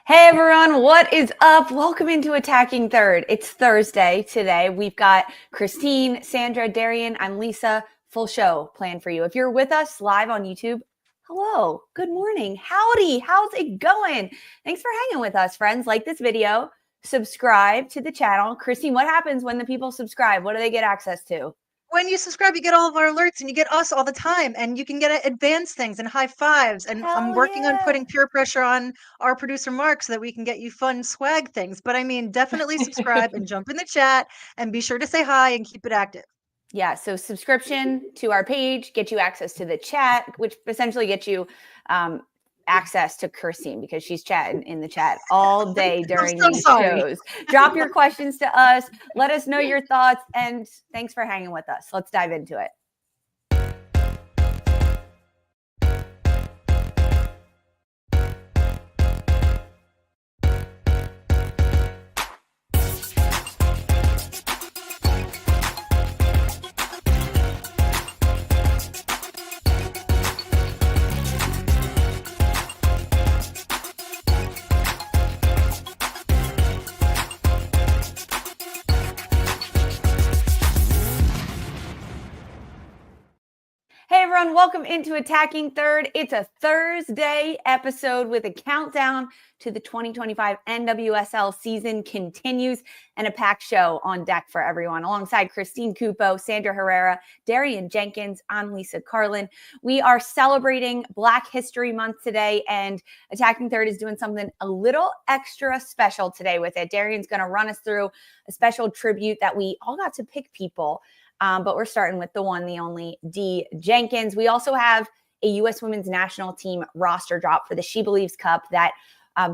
Hey everyone, what is up? Welcome into Attacking Third. It's Thursday today. We've got Christine, Sandra, Darian, I'm Lisa. Full show planned for you. If you're with us live on YouTube, hello, good morning, howdy, how's it going? Thanks for hanging with us, friends. Like this video, subscribe to the channel. Christine, what happens when the people subscribe? What do they get access to? When you subscribe, you get all of our alerts and you get us all the time, and you can get advanced things and high fives. And I'm Hell working on yeah. putting peer pressure on our producer Mark so that we can get you fun swag things. But I mean, definitely subscribe and jump in the chat and be sure to say hi and keep it active. Yeah, so subscription to our page gets you access to the chat, which essentially gets you access to Christine because she's chatting in the chat all day during these shows. Drop your questions to us. Let us know your thoughts. And thanks for hanging with us. Let's dive into it. Hey everyone, welcome into Attacking Third. It's a Thursday episode with a countdown to the 2025 NWSL season continues and a packed show on deck for everyone. Alongside Christine Cupo, Sandra Herrera, Darian Jenkins, I'm Lisa Carlin. We are celebrating Black History Month today, and Attacking Third is doing something a little extra special today with it. Darian's going to run us through a special tribute that we all got to pick people. But we're starting with the one, the only D. Jenkins. We also have a U.S. women's national team roster drop for the SheBelieves Cup that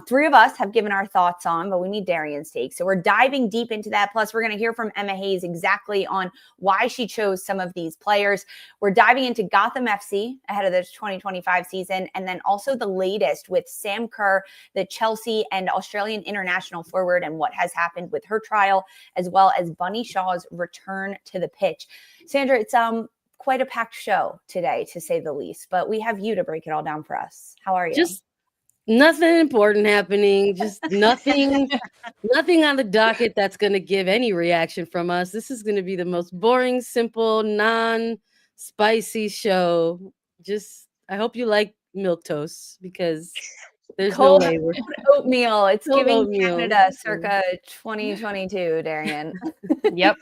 three of us have given our thoughts on, but we need Darian's take. So we're diving deep into that. Plus, we're going to hear from Emma Hayes exactly on why she chose some of these players. We're diving into Gotham FC ahead of the 2025 season, and then also the latest with Sam Kerr, the Chelsea and Australian international forward, and what has happened with her trial, as well as Bunny Shaw's return to the pitch. Sandra, it's quite a packed show today, to say the least, but we have you to break it all down for us. How are you? Just nothing important happening. Just nothing on the docket that's going to give any reaction from us. This is going to be the most boring, simple, non-spicy show. I hope you like milquetoast because there's cold no way we're oatmeal. It's giving oatmeal. Canada circa 2022, Darian. Yep.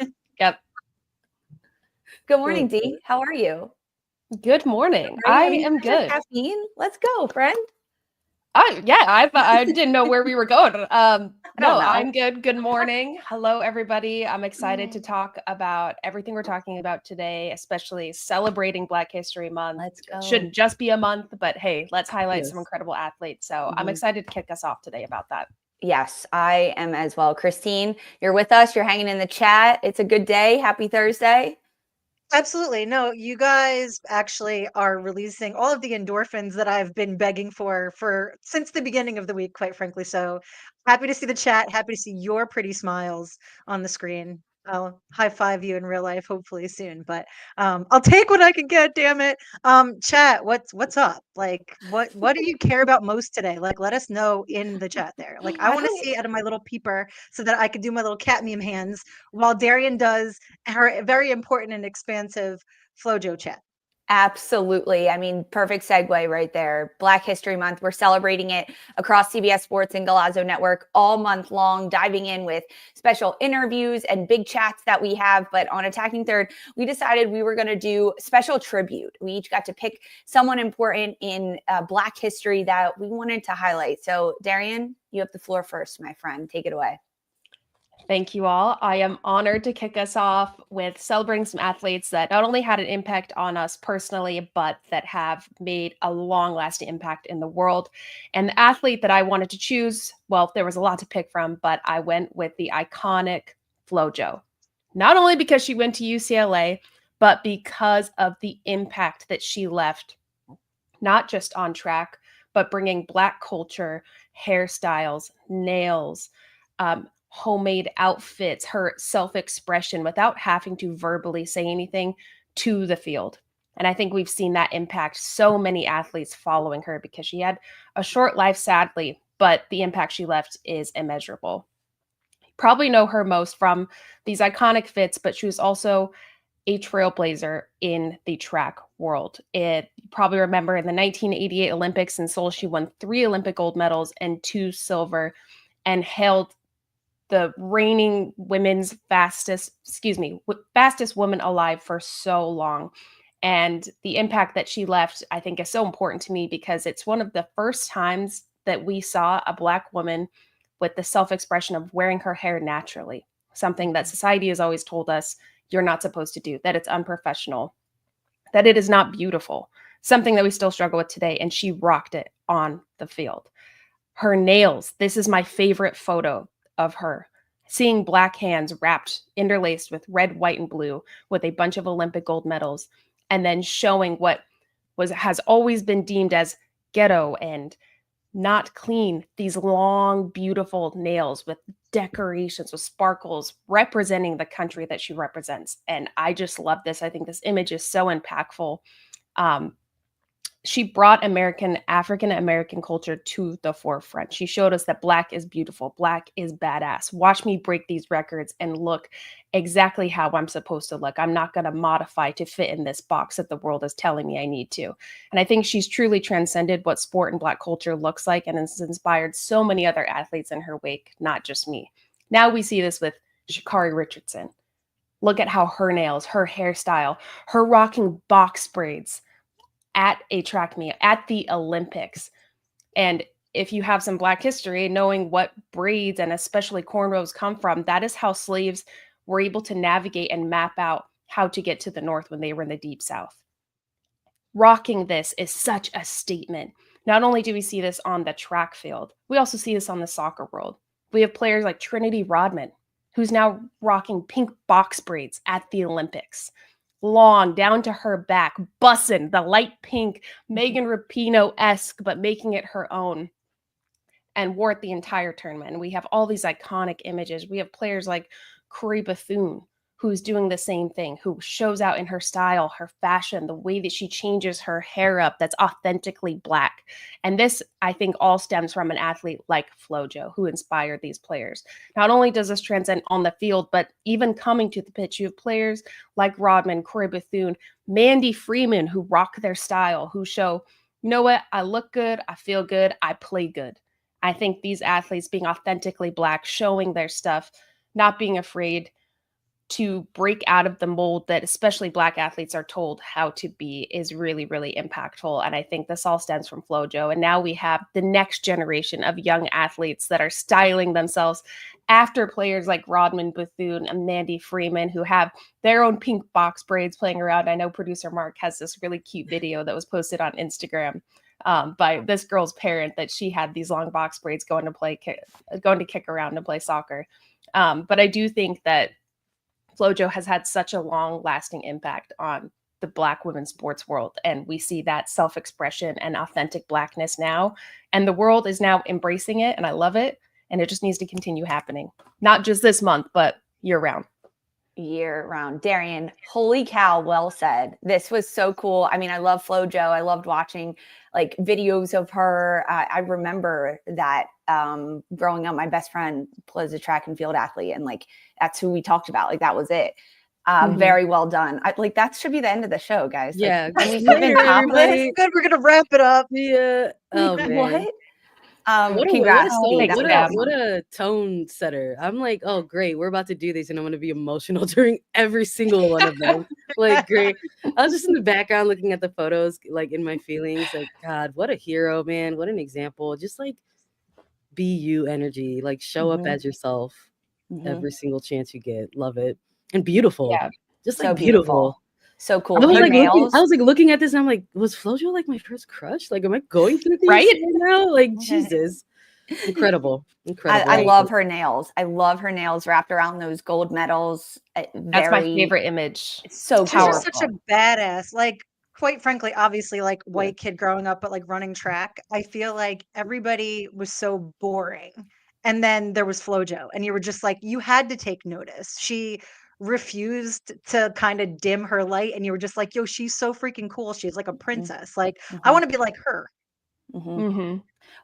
Good morning, Dee. How are you? Good morning. I am good. Caffeine? Let's go, friend. I didn't know where we were going. No, I'm good. Good morning. Hello, everybody. I'm excited to talk about everything we're talking about today, especially celebrating Black History Month. Let's go. Shouldn't just be a month, but hey, let's highlight some incredible athletes. So I'm excited to kick us off today about that. Yes, I am as well. Christine, you're with us. You're hanging in the chat. It's a good day. Happy Thursday. Absolutely. No, you guys actually are releasing all of the endorphins that I've been begging for since the beginning of the week, quite frankly. So happy to see the chat. Happy to see your pretty smiles on the screen. I'll high five you in real life, hopefully soon. But I'll take what I can get. Damn it, chat. What's up? Like, what do you care about most today? Like, let us know in the chat there. Like, I want to see out of my little peeper so that I could do my little cat meme hands while Darian does her very important and expansive Flojo chat. Absolutely. I mean, perfect segue right there. Black History Month. We're celebrating it across CBS Sports and Galazzo Network all month long, diving in with special interviews and big chats that we have. But on Attacking Third, we decided we were going to do special tribute. We each got to pick someone important in Black history that we wanted to highlight. So, Darian, you have the floor first, my friend. Take it away. Thank you all. I am honored to kick us off with celebrating some athletes that not only had an impact on us personally, but that have made a long-lasting impact in the world. And the athlete that I wanted to choose, well, there was a lot to pick from, but I went with the iconic Flojo. Not only because she went to UCLA, but because of the impact that she left, not just on track, but bringing Black culture, hairstyles, nails, homemade outfits, her self-expression without having to verbally say anything to the field. And I think we've seen that impact so many athletes following her because she had a short life, sadly, but the impact she left is immeasurable. Probably know her most from these iconic fits, but she was also a trailblazer in the track world. You probably remember in the 1988 Olympics in Seoul, she won 3 Olympic gold medals and 2 silver, and held the reigning fastest woman alive for so long. And the impact that she left, I think, is so important to me because it's one of the first times that we saw a Black woman with the self-expression of wearing her hair naturally, something that society has always told us you're not supposed to do, that it's unprofessional, that it is not beautiful, something that we still struggle with today. And she rocked it on the field. Her nails, this is my favorite photo of her, seeing Black hands wrapped, interlaced with red, white, and blue with a bunch of Olympic gold medals, and then showing what has always been deemed as ghetto and not clean, these long, beautiful nails with decorations, with sparkles, representing the country that she represents. And I just love this. I think this image is so impactful. She brought African American culture to the forefront. She showed us that Black is beautiful. Black is badass. Watch me break these records and look exactly how I'm supposed to look. I'm not going to modify to fit in this box that the world is telling me I need to. And I think she's truly transcended what sport and Black culture looks like and has inspired so many other athletes in her wake, not just me. Now we see this with Sha'Carri Richardson. Look at how her nails, her hairstyle, her rocking box braids at a track meet, at the Olympics. And if you have some Black history, knowing what braids and especially cornrows come from, that is how slaves were able to navigate and map out how to get to the North when they were in the Deep South. Rocking this is such a statement. Not only do we see this on the track field, we also see this on the soccer world. We have players like Trinity Rodman, who's now rocking pink box braids at the Olympics. Long down to her back, bussin', the light pink, Megan Rapinoe-esque, but making it her own, and wore it the entire tournament. And we have all these iconic images. We have players like Corey Bethune, who's doing the same thing, who shows out in her style, her fashion, the way that she changes her hair up that's authentically Black. And this, I think, all stems from an athlete like FloJo, who inspired these players. Not only does this transcend on the field, but even coming to the pitch, you have players like Rodman, Corey Bethune, Mandy Freeman, who rock their style, who show, you know what, I look good, I feel good, I play good. I think these athletes being authentically Black, showing their stuff, not being afraid to break out of the mold that especially Black athletes are told how to be is really, really impactful. And I think this all stems from FloJo. And now we have the next generation of young athletes that are styling themselves after players like Rodman, Bethune, and Mandy Freeman, who have their own pink box braids playing around. I know producer Mark has this really cute video that was posted on Instagram by this girl's parent, that she had these long box braids going to kick around and play soccer. But I do think that FloJo has had such a long-lasting impact on the Black women's sports world. And we see that self-expression and authentic Blackness now. And the world is now embracing it, and I love it. And it just needs to continue happening. Not just this month, but year-round. Year-round. Darian, holy cow, well said. This was so cool. I mean, I love FloJo. I loved watching like videos of her. I remember that growing up, my best friend was a track and field athlete, and like that's who we talked about. Like that was it. Very well done. Like that should be the end of the show, guys. Yeah. Like, we've been top of this. Good. We're gonna wrap it up. Yeah. Oh man. What? Congrats. What a tone setter. I'm like, oh great, we're about to do these and I'm gonna be emotional during every single one of them. Like great. I was just in the background looking at the photos, like in my feelings, like God, what a hero, man. What an example. Just like be you energy, like show up as yourself every single chance you get. Love it. And beautiful. Yeah. Just So like beautiful. So cool. I was, Her like looking at this and I'm like, was FloJo like my first crush? Like, am I going through these right now? Like, Jesus. Incredible. I love her nails. I love her nails wrapped around those gold medals. That's my favorite image. It's so powerful. She's such a badass. Like, quite frankly, obviously, like white kid growing up, but like running track, I feel like everybody was so boring. And then there was FloJo, and you were just like, you had to take notice. She refused to kind of dim her light, and you were just like, yo, she's so freaking cool. She's like a princess. Like, I want to be like her.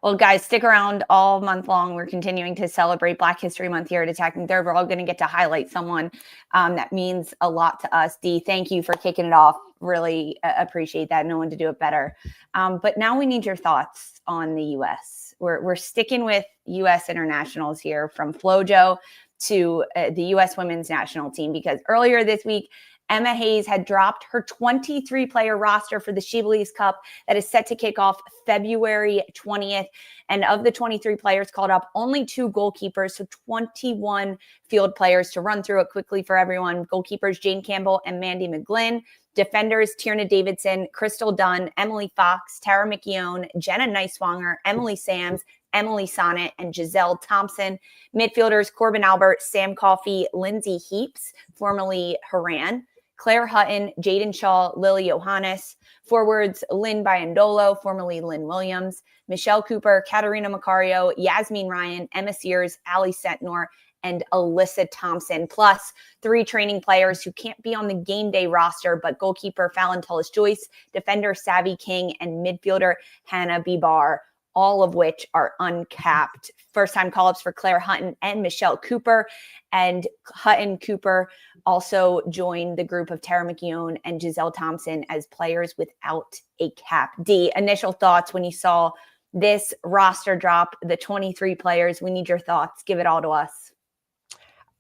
Well, guys, stick around all month long. We're continuing to celebrate Black History Month here at Attacking Third. We're all going to get to highlight someone that means a lot to us. Dee, thank you for kicking it off. Really appreciate that. No one to do it better. But now we need your thoughts on the U.S. We're sticking with U.S. internationals here, from FloJo to the U.S. women's national team, because earlier this week, Emma Hayes had dropped her 23-player roster for the SheBelieves Cup that is set to kick off February 20th. And of the 23 players called up, only 2 goalkeepers, so 21 field players. To run through it quickly for everyone: goalkeepers Jane Campbell and Mandy McGlynn, defenders Tierna Davidson, Crystal Dunn, Emily Fox, Tara McKeown, Jenna Nighswonger, Emily Sams, Emily Sonnet, and Giselle Thompson. Midfielders Corbin Albert, Sam Coffey, Lindsay Heaps, formerly Haran, Claire Hutton, Jaedyn Shaw, Lily Johannes. Forwards Lynn Biandolo, formerly Lynn Williams, Michelle Cooper, Katarina Macario, Yasmin Ryan, Emma Sears, Ali Setnor, and Alyssa Thompson, plus 3 training players who can't be on the game day roster, but goalkeeper Fallon Tullis-Joyce, defender Savvy King, and midfielder Hannah Bibar, all of which are uncapped. First-time call-ups for Claire Hutton and Michelle Cooper. And Hutton Cooper also joined the group of Tara McKeown and Giselle Thompson as players without a cap. Dee, initial thoughts when you saw this roster drop, the 23 players. We need your thoughts. Give it all to us.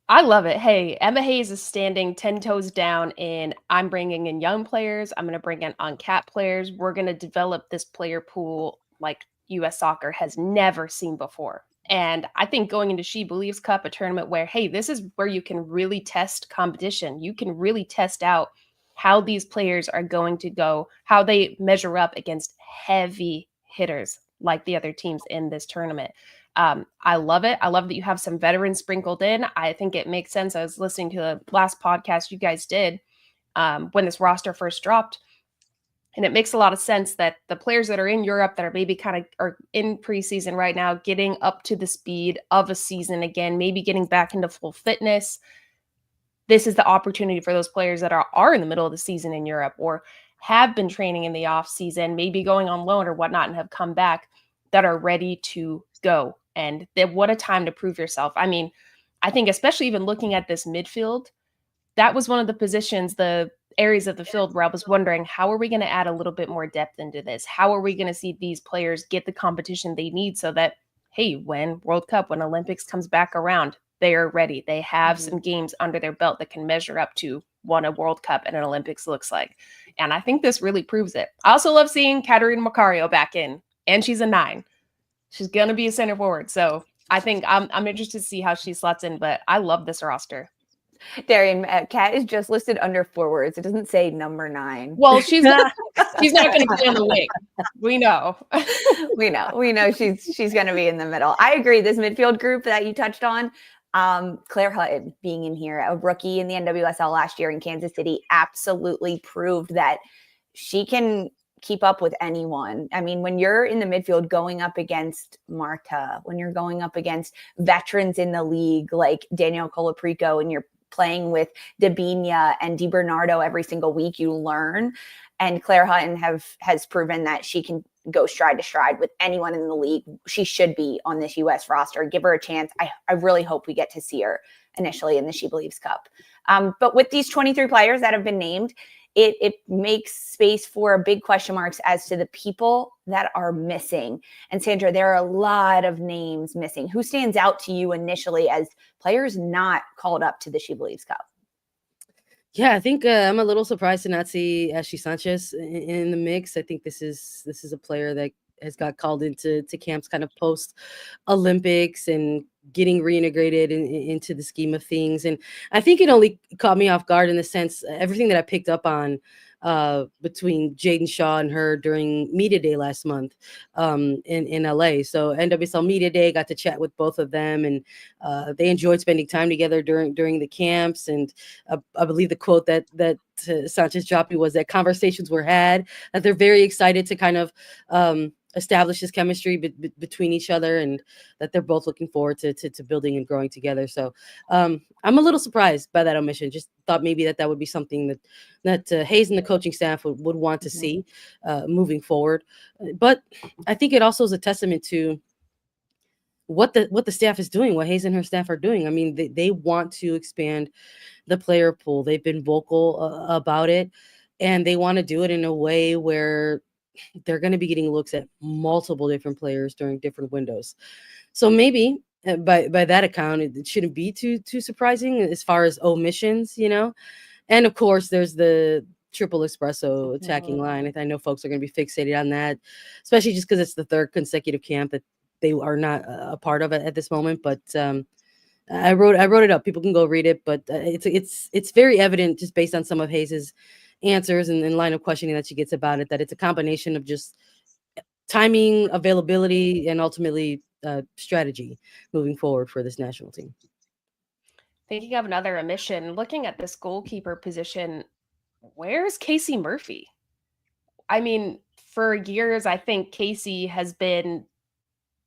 I love it. Hey, Emma Hayes is standing 10 toes down in, I'm bringing in young players. I'm going to bring in uncapped players. We're going to develop this player pool like U.S. soccer has never seen before. And I think going into SheBelieves Cup, a tournament where, hey, this is where you can really test competition. You can really test out how these players are going to go, how they measure up against heavy hitters like the other teams in this tournament. I love it. I love that you have some veterans sprinkled in. I think it makes sense. I was listening to the last podcast you guys did when this roster first dropped. And it makes a lot of sense that the players that are in Europe that are maybe kind of are in preseason right now, getting up to the speed of a season again, maybe getting back into full fitness. This is the opportunity for those players that are in the middle of the season in Europe or have been training in the off season, maybe going on loan or whatnot, and have come back, that are ready to go. And what a time to prove yourself. I mean, I think especially even looking at this midfield, that was one of the positions, the areas of the field where I was wondering, how are we going to add a little bit more depth into this? How are we going to see these players get the competition they need so that, hey, when World Cup, when Olympics comes back around, they are ready. They have some games under their belt that can measure up to what a World Cup and an Olympics looks like. And I think this really proves it. I also love seeing Katarina Macario back in, and she's a 9. She's going to be a center forward. So I think I'm interested to see how she slots in, but I love this roster. Darian, Kat is just listed under forwards. It doesn't say number 9. Well, she's not going to be on the wing. We know. we know she's going to be in the middle. I agree. This midfield group that you touched on, Claire Hutton being in here, a rookie in the NWSL last year in Kansas City, absolutely proved that she can keep up with anyone. I mean, when you're in the midfield going up against Marta, when you're going up against veterans in the league like Danielle Colaprico, and you're playing with Dabinia and DiBernardo every single week, you learn. And Claire Hutton has proven that she can go stride to stride with anyone in the league. She should be on this U.S. roster. Give her a chance. I really hope we get to see her initially in the SheBelieves Cup. But with these 23 players that have been named, it makes space for big question marks as to the people that are missing. And Sandra, there are a lot of names missing. Who stands out to you initially as players not called up to the SheBelieves Cup? Yeah, I think I'm a little surprised to not see Ashley Sanchez in the mix. I think this is a player that has got called into camps kind of post Olympics and getting reintegrated into the scheme of things. And I think it only caught me off guard in the sense, everything that I picked up on between Jaedyn Shaw and her during Media Day last month in LA. So NWSL Media Day, got to chat with both of them, and they enjoyed spending time together during the camps. And I believe the quote that Sanchez dropped was that conversations were had, that they're very excited to kind of establishes chemistry between each other, and that they're both looking forward to building and growing together. So I'm a little surprised by that omission. Just thought maybe that would be something that Hayes and the coaching staff would want to see moving forward. But I think it also is a testament to what the staff is doing, what Hayes and her staff are doing. I mean, they want to expand the player pool. They've been vocal about it, and they want to do it in a way where they're going to be getting looks at multiple different players during different windows. So maybe by that account, it shouldn't be too surprising as far as omissions, And of course, there's the triple espresso attacking line. I know folks are going to be fixated on that, especially just because it's the third consecutive camp that they are not a part of it at this moment. But I wrote it up. People can go read it, but it's very evident just based on some of Hayes's answers and line of questioning that she gets about it, that it's a combination of just timing, availability, and ultimately strategy moving forward for this national team. Thinking of another omission, looking at this goalkeeper position, where's Casey Murphy? I mean, for years, I think Casey has been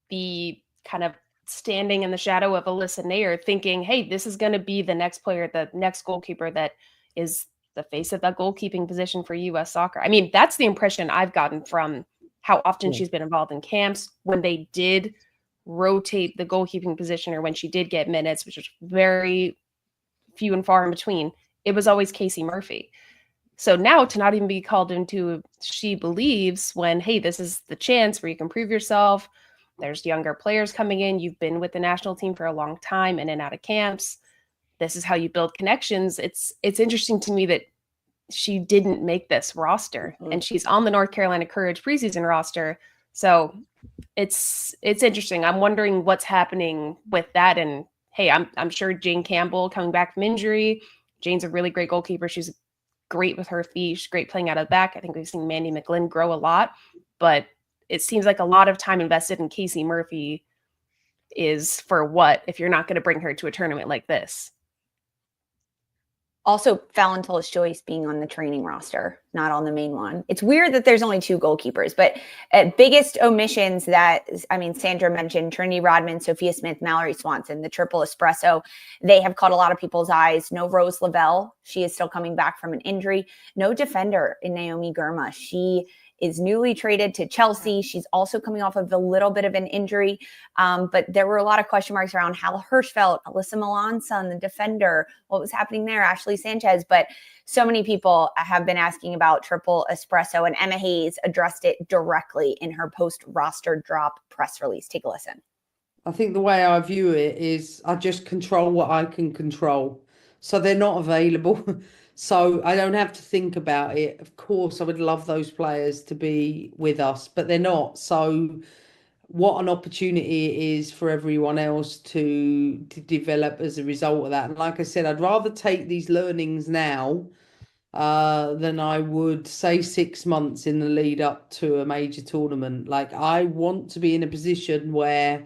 the kind of standing in the shadow of Alyssa Nair, thinking, hey, this is going to be the next player, the next goalkeeper that is the face of that goalkeeping position for U.S. soccer. I mean, that's the impression I've gotten from how often she's been involved in camps, when they did rotate the goalkeeping position, or when she did get minutes, which was very few and far in between. It was always Casey Murphy. So now to not even be called into She Believes, when, hey, this is the chance where you can prove yourself. There's younger players coming in. You've been with the national team for a long time, in and out of camps. This is how you build connections. It's interesting to me that she didn't make this roster, and she's on the North Carolina Courage preseason roster. So it's interesting. I'm wondering what's happening with that. And hey, I'm sure Jane Campbell coming back from injury. Jane's a really great goalkeeper. She's great with her feet. She's great playing out of the back. I think we've seen Mandy McGlynn grow a lot, but it seems like a lot of time invested in Casey Murphy is for what, if you're not going to bring her to a tournament like this? Also, Falentola's choice being on the training roster, not on the main one. It's weird that there's only two goalkeepers, but biggest omissions that, I mean, Sandra mentioned Trinity Rodman, Sophia Smith, Mallory Swanson, the triple espresso. They have caught a lot of people's eyes. No Rose Lavelle. She is still coming back from an injury. No defender in Naomi Girma. She is newly traded to Chelsea. She's also coming off of a little bit of an injury. But there were a lot of question marks around Hal Hirschfeld, Alyssa Melanson, the defender, what was happening there, Ashley Sanchez. But so many people have been asking about triple espresso, and Emma Hayes addressed it directly in her post-roster drop press release. Take a listen. I think the way I view it is I just control what I can control. So they're not available. So I don't have to think about it. Of course, I would love those players to be with us, but they're not. So what an opportunity it is for everyone else to develop as a result of that. And like I said, I'd rather take these learnings now than I would say 6 months in the lead up to a major tournament. Like, I want to be in a position where,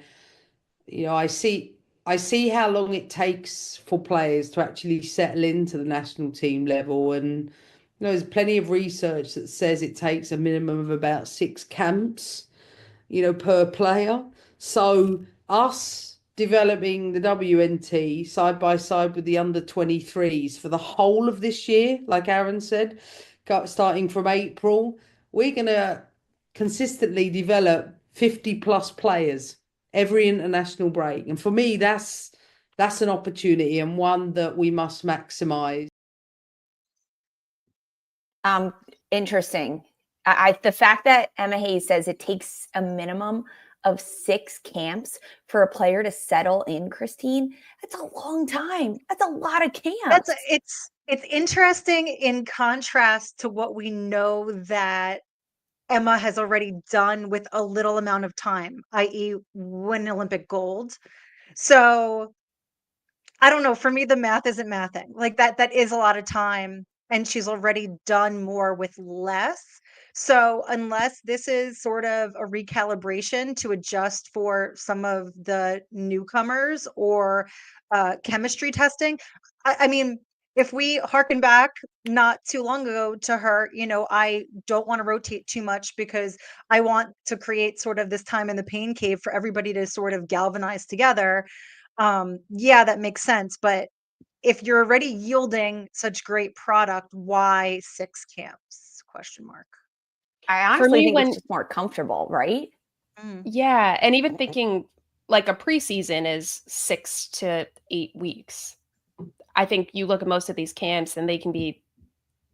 I see how long it takes for players to actually settle into the national team level. And there's plenty of research that says it takes a minimum of about 6 camps, per player. So us developing the WNT side by side with the under 23s for the whole of this year, like Aaron said, starting from April, we're going to consistently develop 50 plus players every international break. And for me, that's an opportunity, and one that we must maximize. Interesting. The fact that Emma Hayes says it takes a minimum of 6 camps for a player to settle in, Christine, that's a long time. That's a lot of camps. It's interesting in contrast to what we know that Emma has already done with a little amount of time, i.e. win Olympic gold. So I don't know. For me, the math isn't mathing. Like that is a lot of time, and she's already done more with less. So unless this is sort of a recalibration to adjust for some of the newcomers or chemistry testing, I mean, if we harken back not too long ago to her, I don't want to rotate too much because I want to create sort of this time in the pain cave for everybody to sort of galvanize together. Yeah, that makes sense. But if you're already yielding such great product, why 6 camps? Question mark. I For honestly me, think when it's just more comfortable, right? yeah, and even thinking like a preseason is 6 to 8 weeks. I think you look at most of these camps and they can be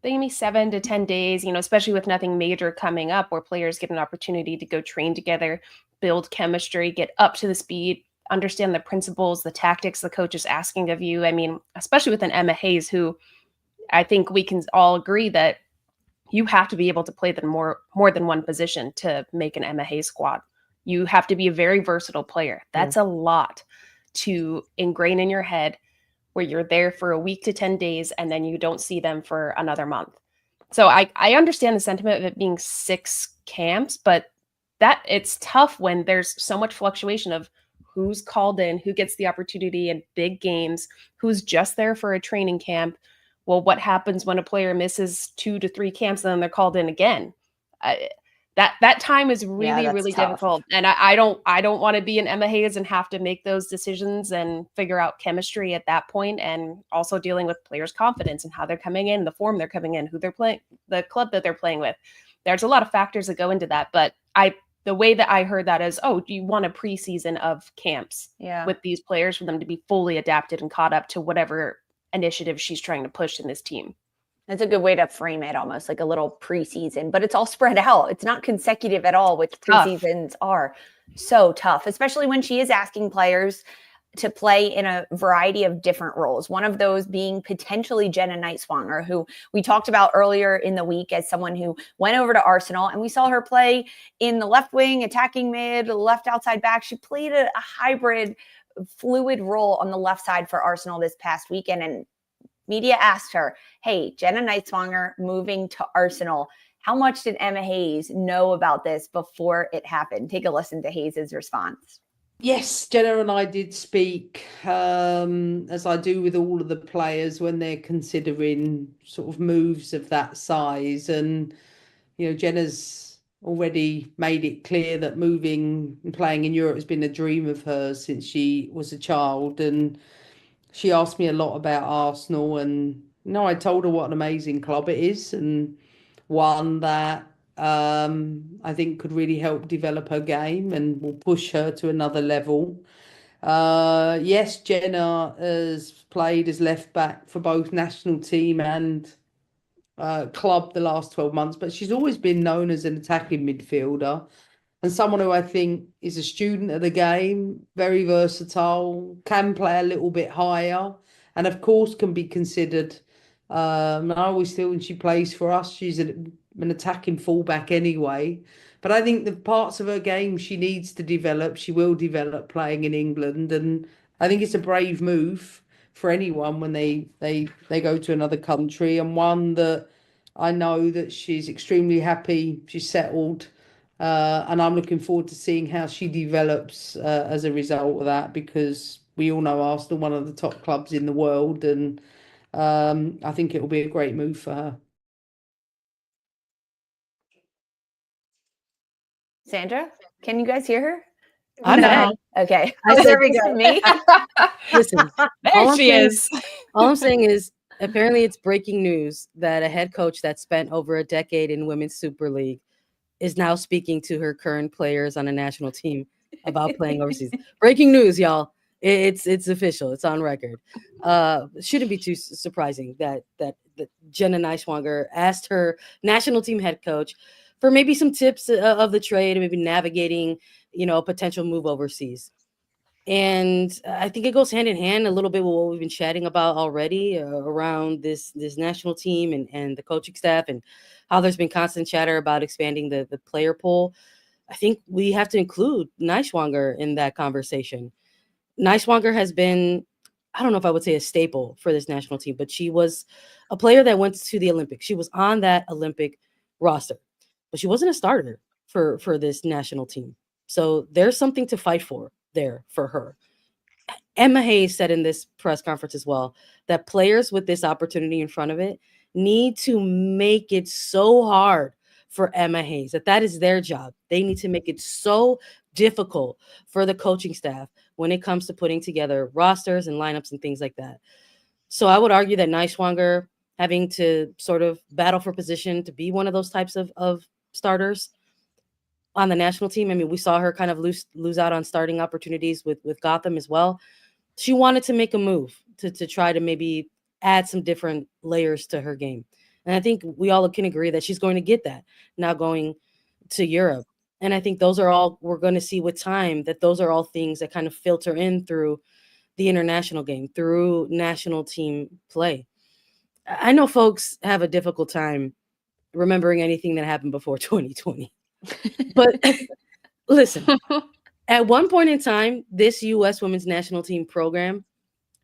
7 to 10 days, especially with nothing major coming up where players get an opportunity to go train together, build chemistry, get up to the speed, understand the principles, the tactics the coach is asking of you. I mean, especially with an Emma Hayes, who I think we can all agree that you have to be able to play them more than one position to make an Emma Hayes squad. You have to be a very versatile player. That's a lot to ingrain in your head where you're there for a week to 10 days and then you don't see them for another month. So I understand the sentiment of it being 6 camps, but that it's tough when there's so much fluctuation of who's called in, who gets the opportunity in big games, who's just there for a training camp. Well, what happens when a player misses 2 to 3 camps and then they're called in again? That time is really that's really tough. difficult, and I don't want to be an Emma Hayes and have to make those decisions and figure out chemistry at that point, and also dealing with players' confidence and how they're coming in, the form they're coming in, who they're playing, the club that they're playing with. There's a lot of factors that go into that, but the way that I heard that is, oh, do you want a preseason of camps with these players for them to be fully adapted and caught up to whatever initiative she's trying to push in this team? That's a good way to frame it, almost like a little preseason, but it's all spread out. It's not consecutive at all, which preseasons are so tough, especially when she is asking players to play in a variety of different roles. One of those being potentially Jenna Nighswonger, who we talked about earlier in the week as someone who went over to Arsenal, and we saw her play in the left wing, attacking mid, left outside back. She played a hybrid, fluid role on the left side for Arsenal this past weekend, and media asked her, hey, Jenna Nighswonger moving to Arsenal. How much did Emma Hayes know about this before it happened? Take a listen to Hayes' response. Yes, Jenna and I did speak, as I do with all of the players when they're considering sort of moves of that size. And, Jenna's already made it clear that moving and playing in Europe has been a dream of hers since she was a child. And she asked me a lot about Arsenal, and I told her what an amazing club it is, and one that I think could really help develop her game and will push her to another level. Yes, Jenna has played as left back for both national team and club the last 12 months, but she's always been known as an attacking midfielder and someone who I think is a student of the game, very versatile, can play a little bit higher, and of course can be considered. I always feel when she plays for us, she's an attacking fullback anyway. But I think the parts of her game she needs to develop, she will develop playing in England, and I think it's a brave move for anyone when they go to another country, and one that I know that she's extremely happy, she's settled. And I'm looking forward to seeing how she develops as a result of that, because we all know Arsenal, one of the top clubs in the world, and I think it will be a great move for her. Sandra, can you guys hear her? I'm No. back. Okay. Oh, there we Just go. Me? Listen, There she is. all I'm saying is apparently it's breaking news that a head coach that spent over a decade in Women's Super League is now speaking to her current players on a national team about playing overseas. Breaking news, y'all. It's official. It's on record. Shouldn't be too surprising that Jenna Nighswonger asked her national team head coach for maybe some tips of the trade, maybe navigating, a potential move overseas. And I think it goes hand in hand a little bit with what we've been chatting about already around this national team and the coaching staff, and how there's been constant chatter about expanding the player pool. I think we have to include Nighswonger in that conversation. Nighswonger has been, I don't know if I would say a staple for this national team, but she was a player that went to the Olympics. She was on that Olympic roster, but she wasn't a starter for this national team. So there's something to fight for there for her. Emma Hayes said in this press conference as well that players with this opportunity in front of it need to make it so hard for Emma Hayes, that is their job. They need to make it so difficult for the coaching staff when it comes to putting together rosters and lineups and things like that. So I would argue that Nighswonger having to sort of battle for position to be one of those types of starters on the national team. I mean, we saw her kind of lose out on starting opportunities with Gotham as well. She wanted to make a move to try to maybe add some different layers to her game. And I think we all can agree that she's going to get that now going to Europe. And I think those are all, we're going to see with time, that those are all things that kind of filter in through the international game, through national team play. I know folks have a difficult time remembering anything that happened before 2020. But listen, at one point in time, this U.S. women's national team program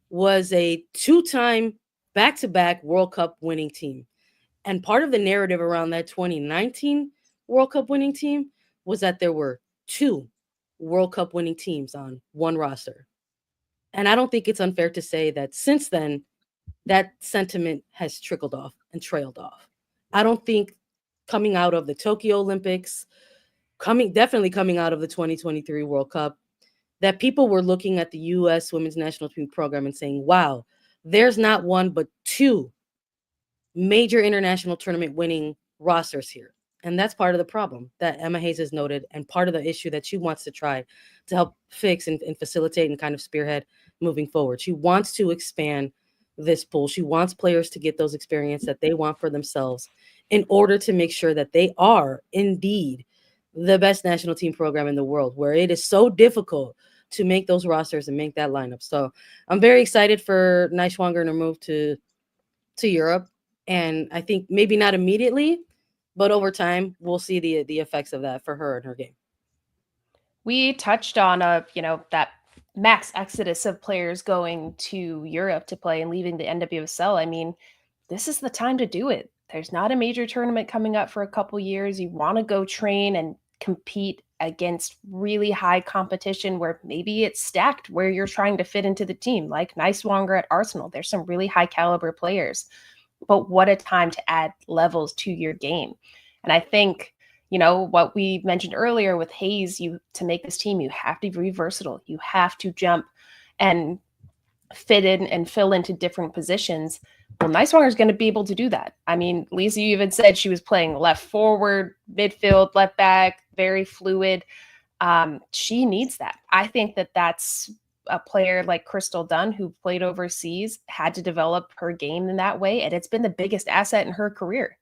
was a 2-time back-to-back World Cup winning team. And part of the narrative around that 2019 World Cup winning team was that there were 2 World Cup winning teams on one roster. And I don't think it's unfair to say that since then, that sentiment has trickled off and trailed off. I don't think coming out of the Tokyo Olympics, definitely coming out of the 2023 World Cup, that people were looking at the U.S. women's national team program and saying, wow, there's not 1, but 2 major international tournament winning rosters here. And that's part of the problem that Emma Hayes has noted, and part of the issue that she wants to try to help fix and facilitate and kind of spearhead moving forward. She wants to expand this pool. She wants players to get those experience that they want for themselves in order to make sure that they are indeed the best national team program in the world, where it is so difficult to make those rosters and make that lineup. So I'm very excited for Nighswonger and her move to Europe. And I think maybe not immediately, but over time, we'll see the effects of that for her and her game. We touched on that max exodus of players going to Europe to play and leaving the NWSL. I mean, this is the time to do it. There's not a major tournament coming up for a couple years. You want to go train and compete against really high competition where maybe it's stacked, where you're trying to fit into the team, like Nighswonger at Arsenal. There's some really high caliber players, but what a time to add levels to your game. And I think, what we mentioned earlier with Hayes, to make this team, you have to be versatile. You have to jump and fit in and fill into different positions. Well, Nighswonger is going to be able to do that. I mean, Lisa, you even said she was playing left forward, midfield, left back, very fluid. She needs that. I think that's a player like Crystal Dunn, who played overseas, had to develop her game in that way. And it's been the biggest asset in her career.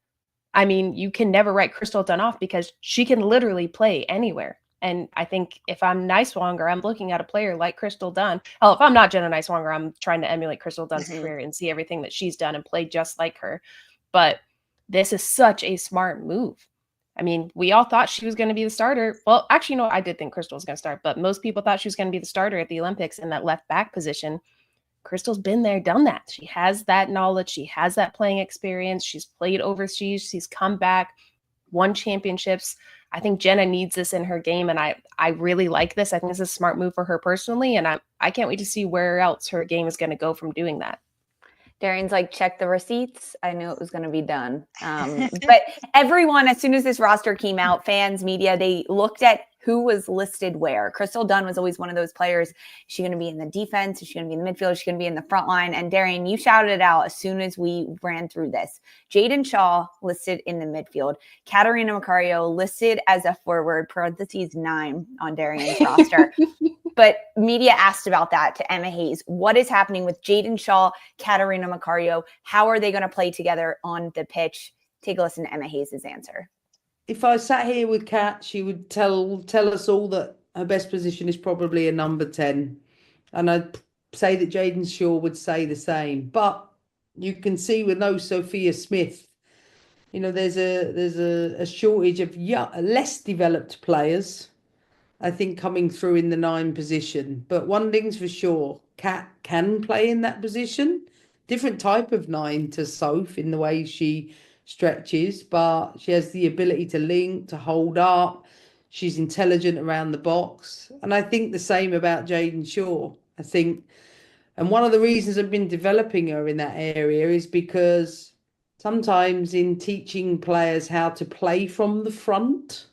I mean, you can never write Crystal Dunn off because she can literally play anywhere. And I think if I'm Nighswonger, I'm looking at a player like Crystal Dunn. Hell, if I'm not Jenna Nighswonger, I'm trying to emulate Crystal Dunn's career and see everything that she's done and play just like her. But this is such a smart move. I mean, we all thought she was going to be the starter. Well, actually, no, I did think Crystal was going to start, but most people thought she was going to be the starter at the Olympics in that left back position. Crystal's been there, done that. She has that knowledge. She has that playing experience. She's played overseas. She's come back, won championships. I think Jenna needs this in her game, and I really like this. I think this is a smart move for her personally, and I can't wait to see where else her game is going to go from doing that. Darian's like, check the receipts. I knew it was going to be done. But everyone, as soon as this roster came out, fans, media, they looked at who was listed where. Crystal Dunn was always one of those players. Is she going to be in the defense? Is she going to be in the midfield? Is she going to be in the front line? And Darian, you shouted it out as soon as we ran through this. Jaedyn Shaw listed in the midfield. Katarina Macario listed as a forward, parentheses 9 on Darian's roster. But media asked about that to Emma Hayes. What is happening with Jaedyn Shaw, Katarina Macario? How are they going to play together on the pitch? Take a listen to Emma Hayes' answer. If I sat here with Kat, she would tell us all that her best position is probably a number 10. And I'd say that Jaedyn Shaw would say the same. But you can see with no Sophia Smith, there's a shortage of less developed players, I think, coming through in the 9 position. But one thing's for sure, Kat can play in that position. Different type of 9 to Soph in the way she stretches, but she has the ability to link, to hold up. She's intelligent around the box. And I think the same about Jaedyn Shaw. I think, and one of the reasons I've been developing her in that area is because sometimes in teaching players how to play from the front,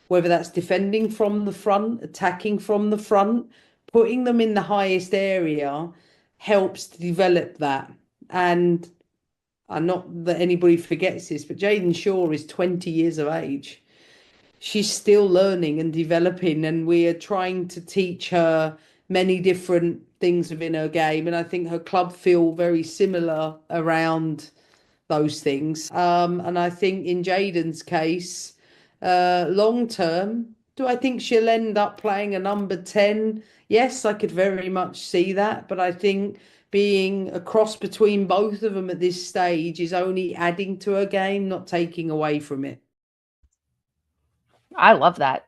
whether that's defending from the front, attacking from the front, putting them in the highest area helps to develop that. And not that anybody forgets this, but Jaedyn Shaw is 20 years of age. She's still learning and developing, and we are trying to teach her many different things within her game. And I think her club feel very similar around those things. And I think in Jaedyn's case, long term, do I think she'll end up playing a number 10? Yes, I could very much see that. But I think being a cross between both of them at this stage is only adding to her game, not taking away from it. I love that.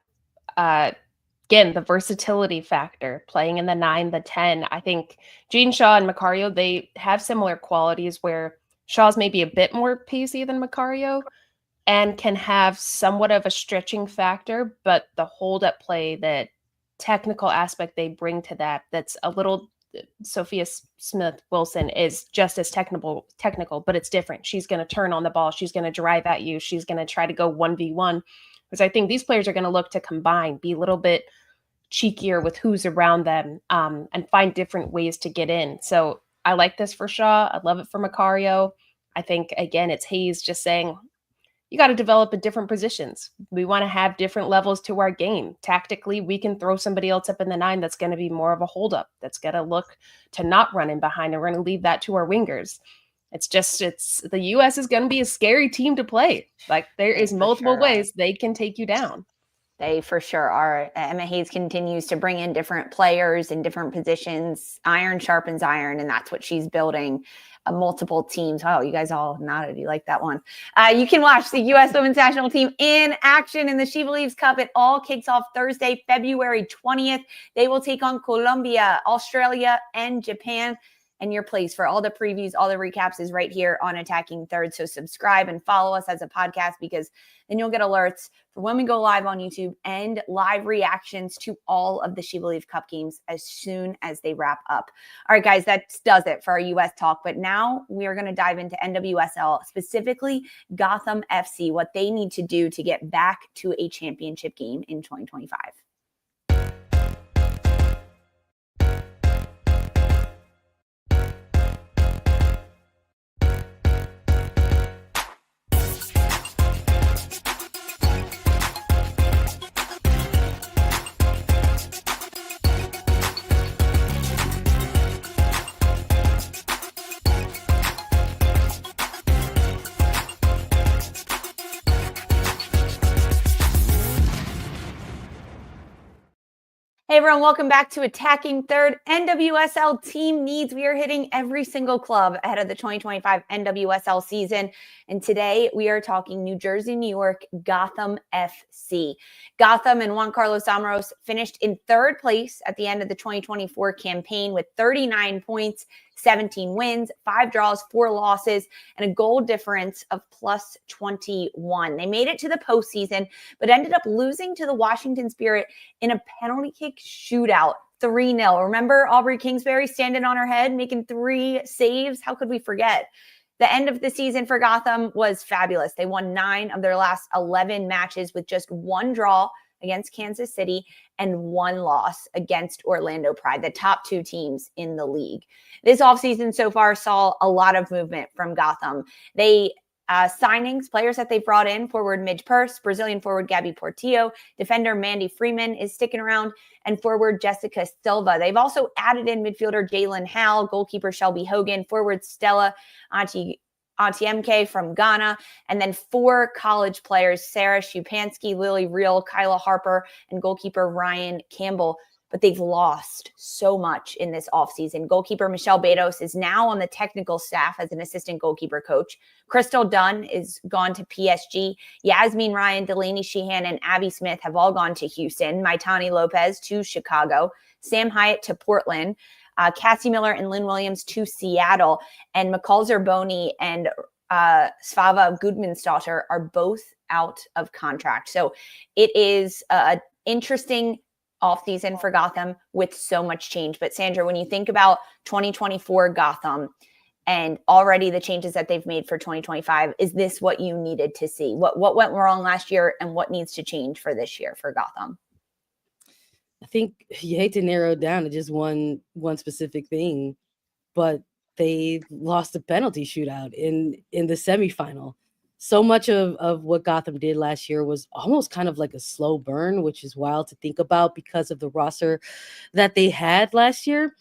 Again, the versatility factor, playing in the 9, the 10. I think Jaedyn Shaw and Macario, they have similar qualities where Shaw's maybe a bit more pacey than Macario and can have somewhat of a stretching factor, but the hold-up play, that technical aspect they bring to that's a little Sophia Smith-Wilson is just as technical, but it's different. She's going to turn on the ball. She's going to drive at you. She's going to try to go 1v1. Because I think these players are going to look to combine, be a little bit cheekier with who's around them, and find different ways to get in. So I like this for Shaw. I love it for Macario. I think, again, it's Hayes just saying, you got to develop in different positions. We want to have different levels to our game. Tactically, we can throw somebody else up in the 9 that's going to be more of a holdup, that's going to look to not run in behind, and we're going to leave that to our wingers. It's the U.S. is going to be a scary team to play. Like, there is multiple ways they can take you down. They for sure are. Emma Hayes continues to bring in different players in different positions. Iron sharpens iron, and that's what she's building. Multiple teams. Oh, you guys all nodded. You like that one. You can watch the U.S. women's national team in action in the SheBelieves Cup. It all kicks off Thursday, February 20th. They will take on Colombia, Australia, and Japan. And your place for all the previews, all the recaps is right here on Attacking Third. So subscribe and follow us as a podcast, because then you'll get alerts for when we go live on YouTube and live reactions to all of the SheBelieves Cup games as soon as they wrap up. All right, guys, that does it for our U.S. talk. But now we are going to dive into NWSL, specifically Gotham FC, what they need to do to get back to a championship game in 2025. Hey everyone, welcome back to Attacking Third. NWSL team needs. We are hitting every single club ahead of the 2025 NWSL season. And today we are talking New Jersey, New York, Gotham FC. Gotham and Juan Carlos Amorós finished in third place at the end of the 2024 campaign with 39 points, 17 wins, 5 draws, 4 losses, and a goal difference of plus 21. They made it to the postseason, but ended up losing to the Washington Spirit in a penalty kick shootout, 3-0. Remember Aubrey Kingsbury standing on her head, making 3 saves? How could we forget? The end of the season for Gotham was fabulous. They won 9 of their last 11 matches with just 1 draw against Kansas City and 1 loss against Orlando Pride, the top 2 teams in the league. This offseason so far saw a lot of movement from Gotham. They signings, players that they brought in, forward Midge Purse, Brazilian forward Gabby Portillo, defender Mandy Freeman is sticking around, and forward Jessica Silva. They've also added in midfielder Jalen Howell, goalkeeper Shelby Hogan, forward Stella Atiemke from Ghana, and then 4 college players, Sarah Shupansky, Lily Reel, Kyla Harper, and goalkeeper Ryan Campbell. But they've lost so much in this offseason. Goalkeeper Michelle Betos is now on the technical staff as an assistant goalkeeper coach. Crystal Dunn is gone to PSG. Yasmin Ryan, Delaney Sheehan, and Abby Smith have all gone to Houston. Maitani Lopez to Chicago. Sam Hyatt to Portland. Cassie Miller and Lynn Williams to Seattle. And McCall Zerboni and Svava Gudmundsdottir are both out of contract. So it is an interesting off season for Gotham with so much change. But Sandra, when you think about 2024 Gotham and already the changes that they've made for 2025, is this what you needed to see? What went wrong last year and what needs to change for this year for Gotham? I think you hate to narrow it down to just one specific thing, but they lost a penalty shootout in the semifinal. So much of what Gotham did last year was almost kind of like a slow burn, which is wild to think about because of the roster that they had last year.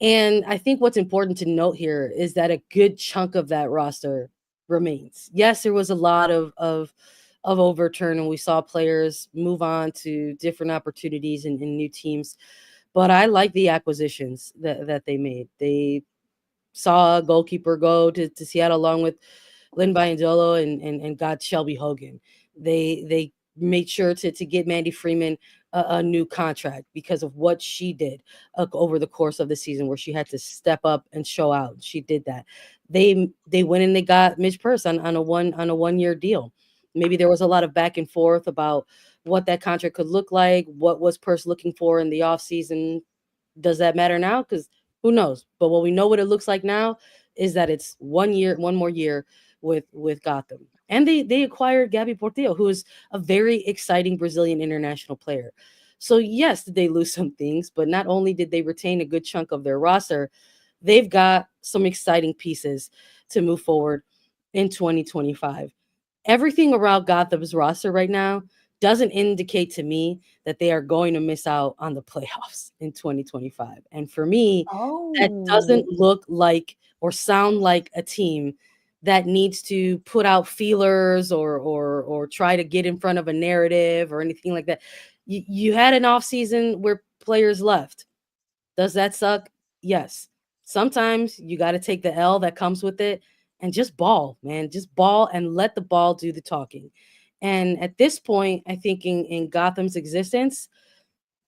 And I think what's important to note here is that a good chunk of that roster remains. Yes, there was a lot of overturn, and we saw players move on to different opportunities in new teams. But I like the acquisitions that they made. They saw a goalkeeper go to Seattle along with Lynn Biandolo and got Shelby Hogan. They made sure to get Mandy Freeman a new contract because of what she did over the course of the season, where she had to step up and show out. She did that. They went and they got Midge Purse on a 1 year deal. Maybe there was a lot of back and forth about what that contract could look like. What was Purse looking for in the offseason? Does that matter now? Because who knows? But what we know what it looks like now is that it's 1 year, one more year with Gotham. And they acquired Gabby Portillo, who is a very exciting Brazilian international player. So yes, they lose some things, but not only did they retain a good chunk of their roster, they've got some exciting pieces to move forward in 2025. Everything around Gotham's roster right now doesn't indicate to me that they are going to miss out on the playoffs in 2025. And for me, that doesn't look like or sound like a team that needs to put out feelers or try to get in front of a narrative or anything like that. You had an offseason where players left. Does that suck? Yes. Sometimes you got to take the L that comes with it and just ball, man. Just ball and let the ball do the talking. And at this point, I think in Gotham's existence,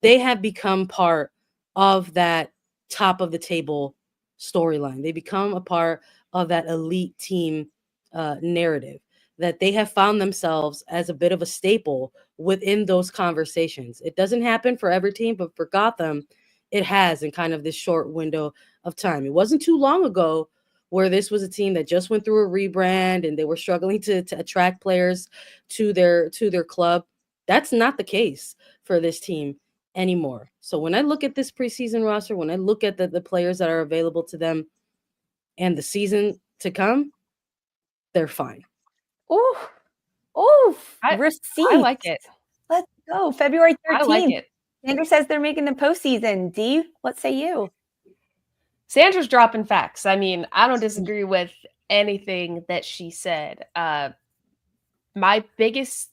they have become part of that top of the table storyline. They become a part of that elite team narrative, that they have found themselves as a bit of a staple within those conversations. It doesn't happen for every team, but for Gotham, it has in kind of this short window of time. It wasn't too long ago where this was a team that just went through a rebrand and they were struggling to attract players to their club. That's not the case for this team anymore. So when I look at this preseason roster, when I look at the players that are available to them and the season to come, they're fine. Receipts. I like it. Let's go. February 13th. I like it. Sandra says they're making the postseason. Dee, what say you? Sandra's dropping facts. I mean, I don't disagree with anything that she said. My biggest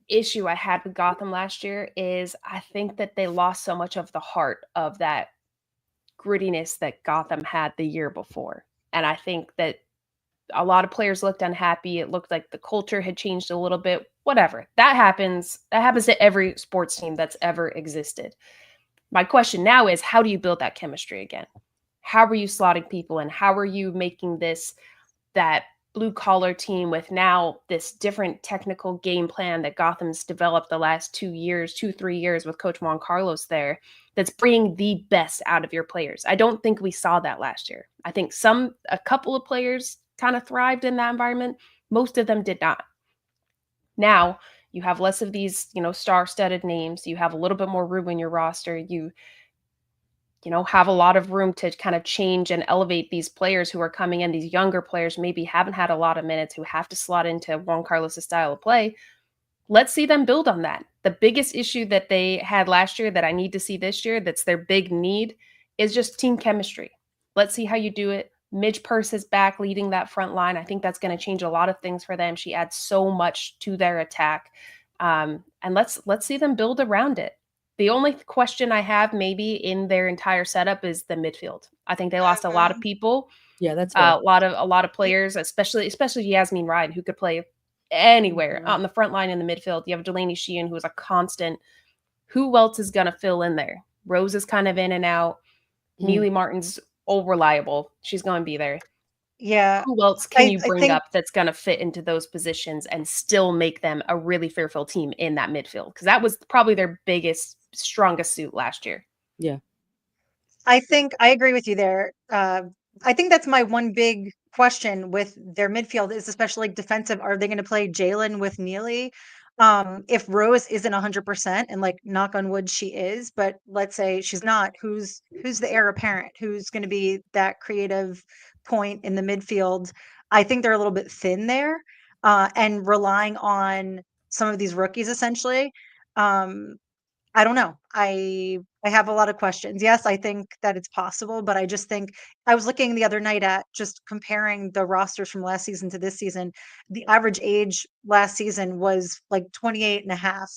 issue I had with Gotham last year is I think that they lost so much of the heart of that grittiness that Gotham had the year before. And I think that a lot of players looked unhappy. It looked like the culture had changed a little bit. Whatever. That happens. That happens to every sports team that's ever existed. My question now is, how do you build that chemistry again? How are you slotting people in? How are you making this that blue collar team with now this different technical game plan that Gotham's developed the last 3 years with Coach Juan Carlos there, that's bringing the best out of your players? I don't think we saw that last year. I think a couple of players kind of thrived in that environment. Most of them did not. Now you have less of these, star-studded names. You have a little bit more room in your roster. You have a lot of room to kind of change and elevate these players who are coming in, these younger players, maybe haven't had a lot of minutes, who have to slot into Juan Carlos' style of play. Let's see them build on that. The biggest issue that they had last year that I need to see this year, that's their big need, is just team chemistry. Let's see how you do it. Midge Purse is back leading that front line. I think that's going to change a lot of things for them. She adds so much to their attack. And let's see them build around it. The only question I have maybe in their entire setup is the midfield. I think they lost a lot of people. Yeah, that's a lot of players, especially Yasmin Ryan, who could play anywhere on the front line in the midfield. You have Delaney Sheehan, who is a constant. Who else is going to fill in there? Rose is kind of in and out. Neely Martin's all reliable. She's going to be there. Yeah, Who else can you I bring think up that's going to fit into those positions and still make them a really fearful team in that midfield? Because that was probably their biggest, strongest suit last year. Yeah. I think I agree with you there. I think that's my one big question with their midfield is especially like defensive. Are they going to play Jalen with Neely? If Rose isn't 100%, and like knock on wood, she is, but let's say she's not, who's the heir apparent? Who's going to be that creative point in the midfield? I think they're a little bit thin there, and relying on some of these rookies essentially. Um, I don't know. I have a lot of questions. Yes, I think that it's possible, but I just think I was looking the other night at just comparing the rosters from last season to this season. The average age last season was like 28 and a half,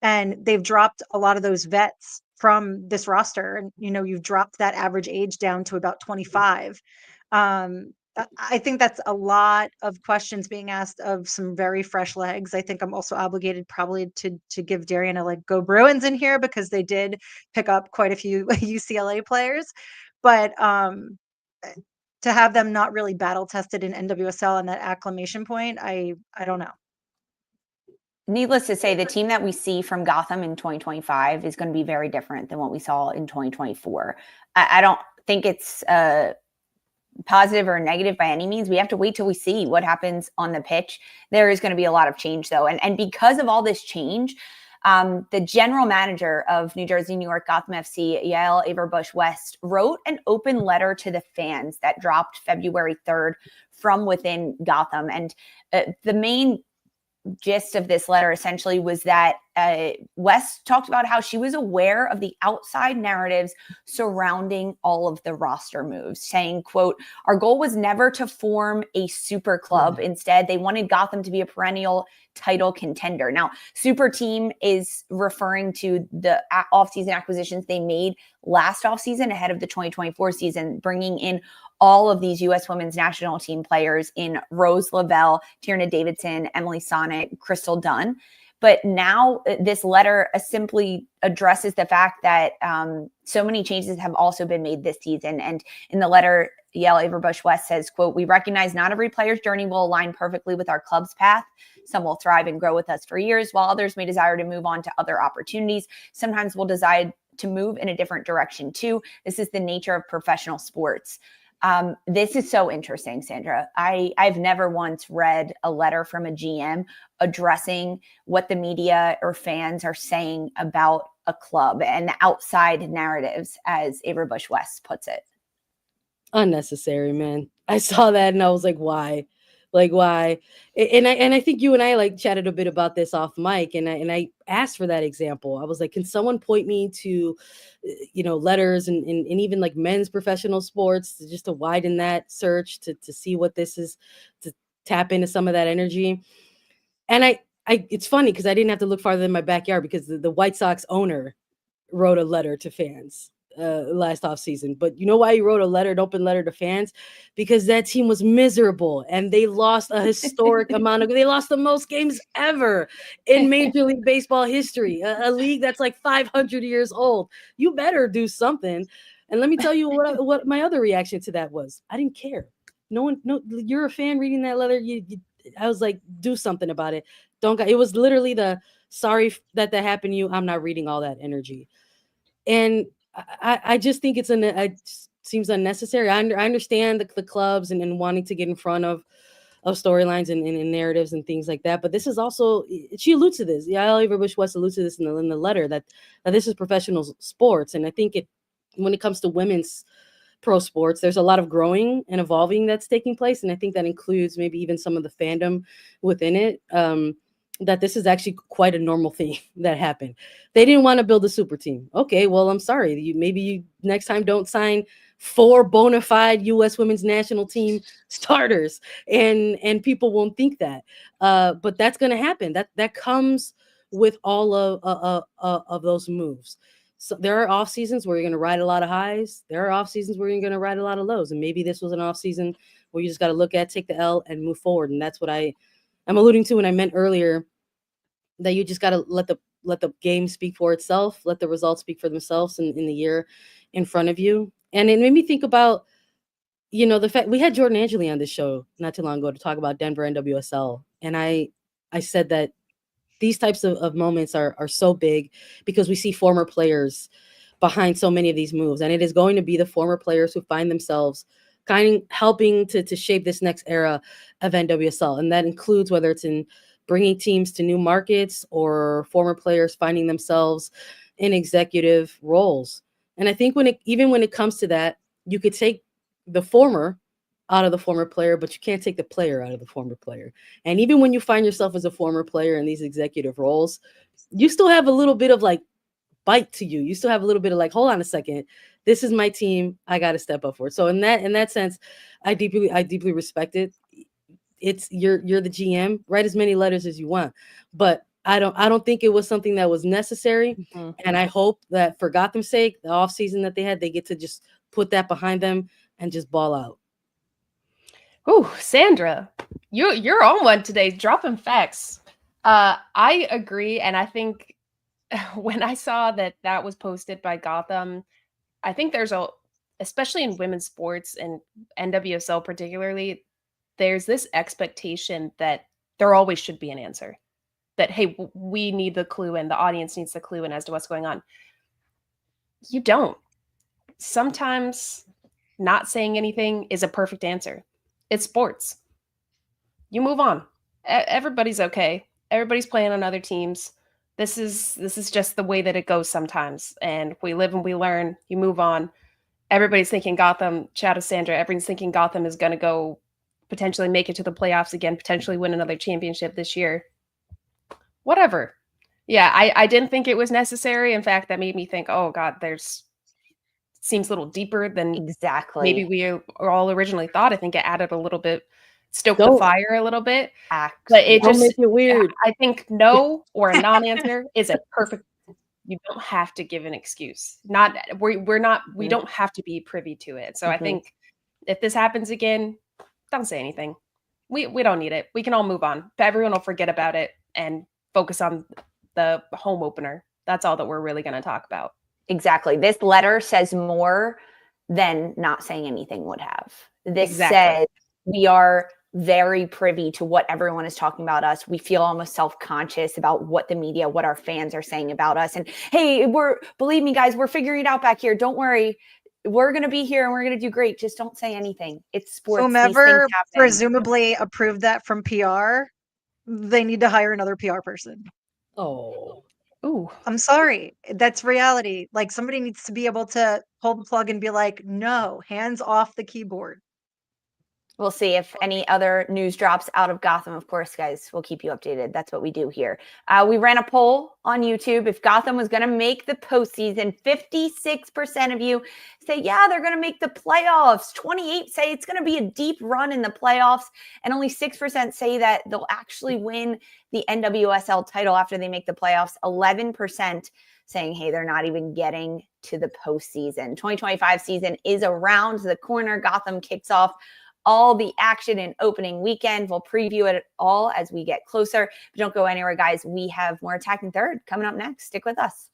and they've dropped a lot of those vets from this roster, and you've dropped that average age down to about 25. I think that's a lot of questions being asked of some very fresh legs. I think I'm also obligated probably to give Darian a like go Bruins in here because they did pick up quite a few UCLA players, but to have them not really battle tested in NWSL and that acclimation point, I don't know. Needless to say, the team that we see from Gotham in 2025 is going to be very different than what we saw in 2024. I don't think it's positive or negative by any means. We have to wait till we see what happens on the pitch. There is going to be a lot of change, though. And because of all this change, the general manager of New Jersey, New York, Gotham FC, Yael Averbuch West, wrote an open letter to the fans that dropped February 3rd from within Gotham. And the main gist of this letter essentially was that West talked about how she was aware of the outside narratives surrounding all of the roster moves, saying, quote, "Our goal was never to form a super club. Instead, they wanted Gotham to be a perennial title contender." Now, super team is referring to the offseason acquisitions they made last offseason ahead of the 2024 season, bringing in all of these U.S. women's national team players in Rose Lavelle, Tierna Davidson, Emily Sonnet, Crystal Dunn. But now this letter simply addresses the fact that so many changes have also been made this season. And in the letter, Yael Averbuch West says, quote, "We recognize not every player's journey will align perfectly with our club's path. Some will thrive and grow with us for years, while others may desire to move on to other opportunities. Sometimes we'll decide to move in a different direction too. This is the nature of professional sports." This is so interesting, Sandra. I've never once read a letter from a GM addressing what the media or fans are saying about a club and the outside narratives, as Averbuch West puts it. Unnecessary, man. I saw that and I was like, why? Like, why? And I think you and I like chatted a bit about this off mic, and I asked for that example. I was like, can someone point me to, letters and even like men's professional sports just to widen that search to see what this is, to tap into some of that energy. And I it's funny because I didn't have to look farther than my backyard because the White Sox owner wrote a letter to fans last offseason. But you know why he wrote an open letter to fans? Because that team was miserable and they lost a historic they lost the most games ever in Major League Baseball history, a league that's like 500 years old. You better do something. And let me tell you what my other reaction to that was. I didn't care. No, you're a fan reading that letter. I was like, do something about it. It was literally the sorry that happened to you. I'm not reading all that energy. And I just think it seems unnecessary. I understand the clubs and wanting to get in front of storylines and narratives and things like that. But this is also, she alludes to this. Yael Averbuch West alludes to this in the letter that this is professional sports. And I think when it comes to women's pro sports, there's a lot of growing and evolving that's taking place. And I think that includes maybe even some of the fandom within it. That this is actually quite a normal thing that happened. They didn't want to build a super team. Okay, well, I'm sorry. Maybe you next time don't sign 4 bona fide U.S. women's national team starters, and people won't think that. But that's going to happen. That comes with all of those moves. So there are off seasons where you're going to ride a lot of highs. There are off seasons where you're going to ride a lot of lows. And maybe this was an off season where you just got to take the L and move forward. And that's what I'm alluding to when I meant earlier that you just got to let the game speak for itself, let the results speak for themselves in the year in front of you. And it made me think about the fact we had Jordan Angeli on this show not too long ago to talk about Denver NWSL. And I said that these types of moments are so big because we see former players behind so many of these moves. And it is going to be the former players who find themselves kind of helping to shape this next era of NWSL. And that includes whether it's in bringing teams to new markets or former players finding themselves in executive roles. And I think when it comes to that, you could take the former out of the former player, but you can't take the player out of the former player. And even when you find yourself as a former player in these executive roles, you still have a little bit of like bite to you. You still have a little bit of like, hold on a second, this is my team. I got to step up for it. So in that sense, I deeply respect it. It's you're the GM, write as many letters as you want, but I don't think it was something that was necessary. Mm-hmm. And I hope that for Gotham's sake, the off season that they get to just put that behind them and just ball out. Ooh, Sandra, you're on one today, dropping facts. I agree, and I think when I saw that was posted by Gotham, I think there's especially in women's sports and NWSL particularly, there's this expectation that there always should be an answer. That, hey, we need the clue and the audience needs the clue in as to what's going on. You don't. Sometimes not saying anything is a perfect answer. It's sports. You move on. Everybody's okay. Everybody's playing on other teams. This is just the way that it goes sometimes. And we live and we learn. You move on. Everybody's thinking Gotham, shout out Sandra, everyone's thinking Gotham is going to go potentially make it to the playoffs again, potentially win another championship this year. Whatever. Yeah, I didn't think it was necessary. In fact, that made me think, oh God, seems a little deeper than Exactly. maybe we all originally thought. I think it added a little bit, stoked the fire a little bit. But it Don't just make it weird. I think no or a non-answer is a perfect. You don't have to give an excuse. We're not. We don't have to be privy to it. So I think if this happens again, don't say anything. We don't need it. We can all move on. Everyone will forget about it and focus on the home opener. That's all that we're really going to talk about. Exactly. This letter says more than not saying anything would have. This Exactly. says we are very privy to what everyone is talking about us. We feel almost self-conscious about what the media, what our fans are saying about us. And hey, believe me, guys, we're figuring it out back here. Don't worry. We're going to be here and we're going to do great. Just don't say anything. It's sports. Whomever presumably approved that from PR, they need to hire another PR person. Oh. Ooh. I'm sorry. That's reality. Like somebody needs to be able to pull the plug and be like, no, hands off the keyboard. We'll see if any other news drops out of Gotham. Of course, guys, we'll keep you updated. That's what we do here. We ran a poll on YouTube. If Gotham was going to make the postseason, 56% of you say, yeah, they're going to make the playoffs. 28 say it's going to be a deep run in the playoffs. And only 6% say that they'll actually win the NWSL title after they make the playoffs. 11% saying, hey, they're not even getting to the postseason. 2025 season is around the corner. Gotham kicks off all the action in opening weekend. We'll preview it all as we get closer. But don't go anywhere, guys. We have more Attacking Third coming up next. Stick with us.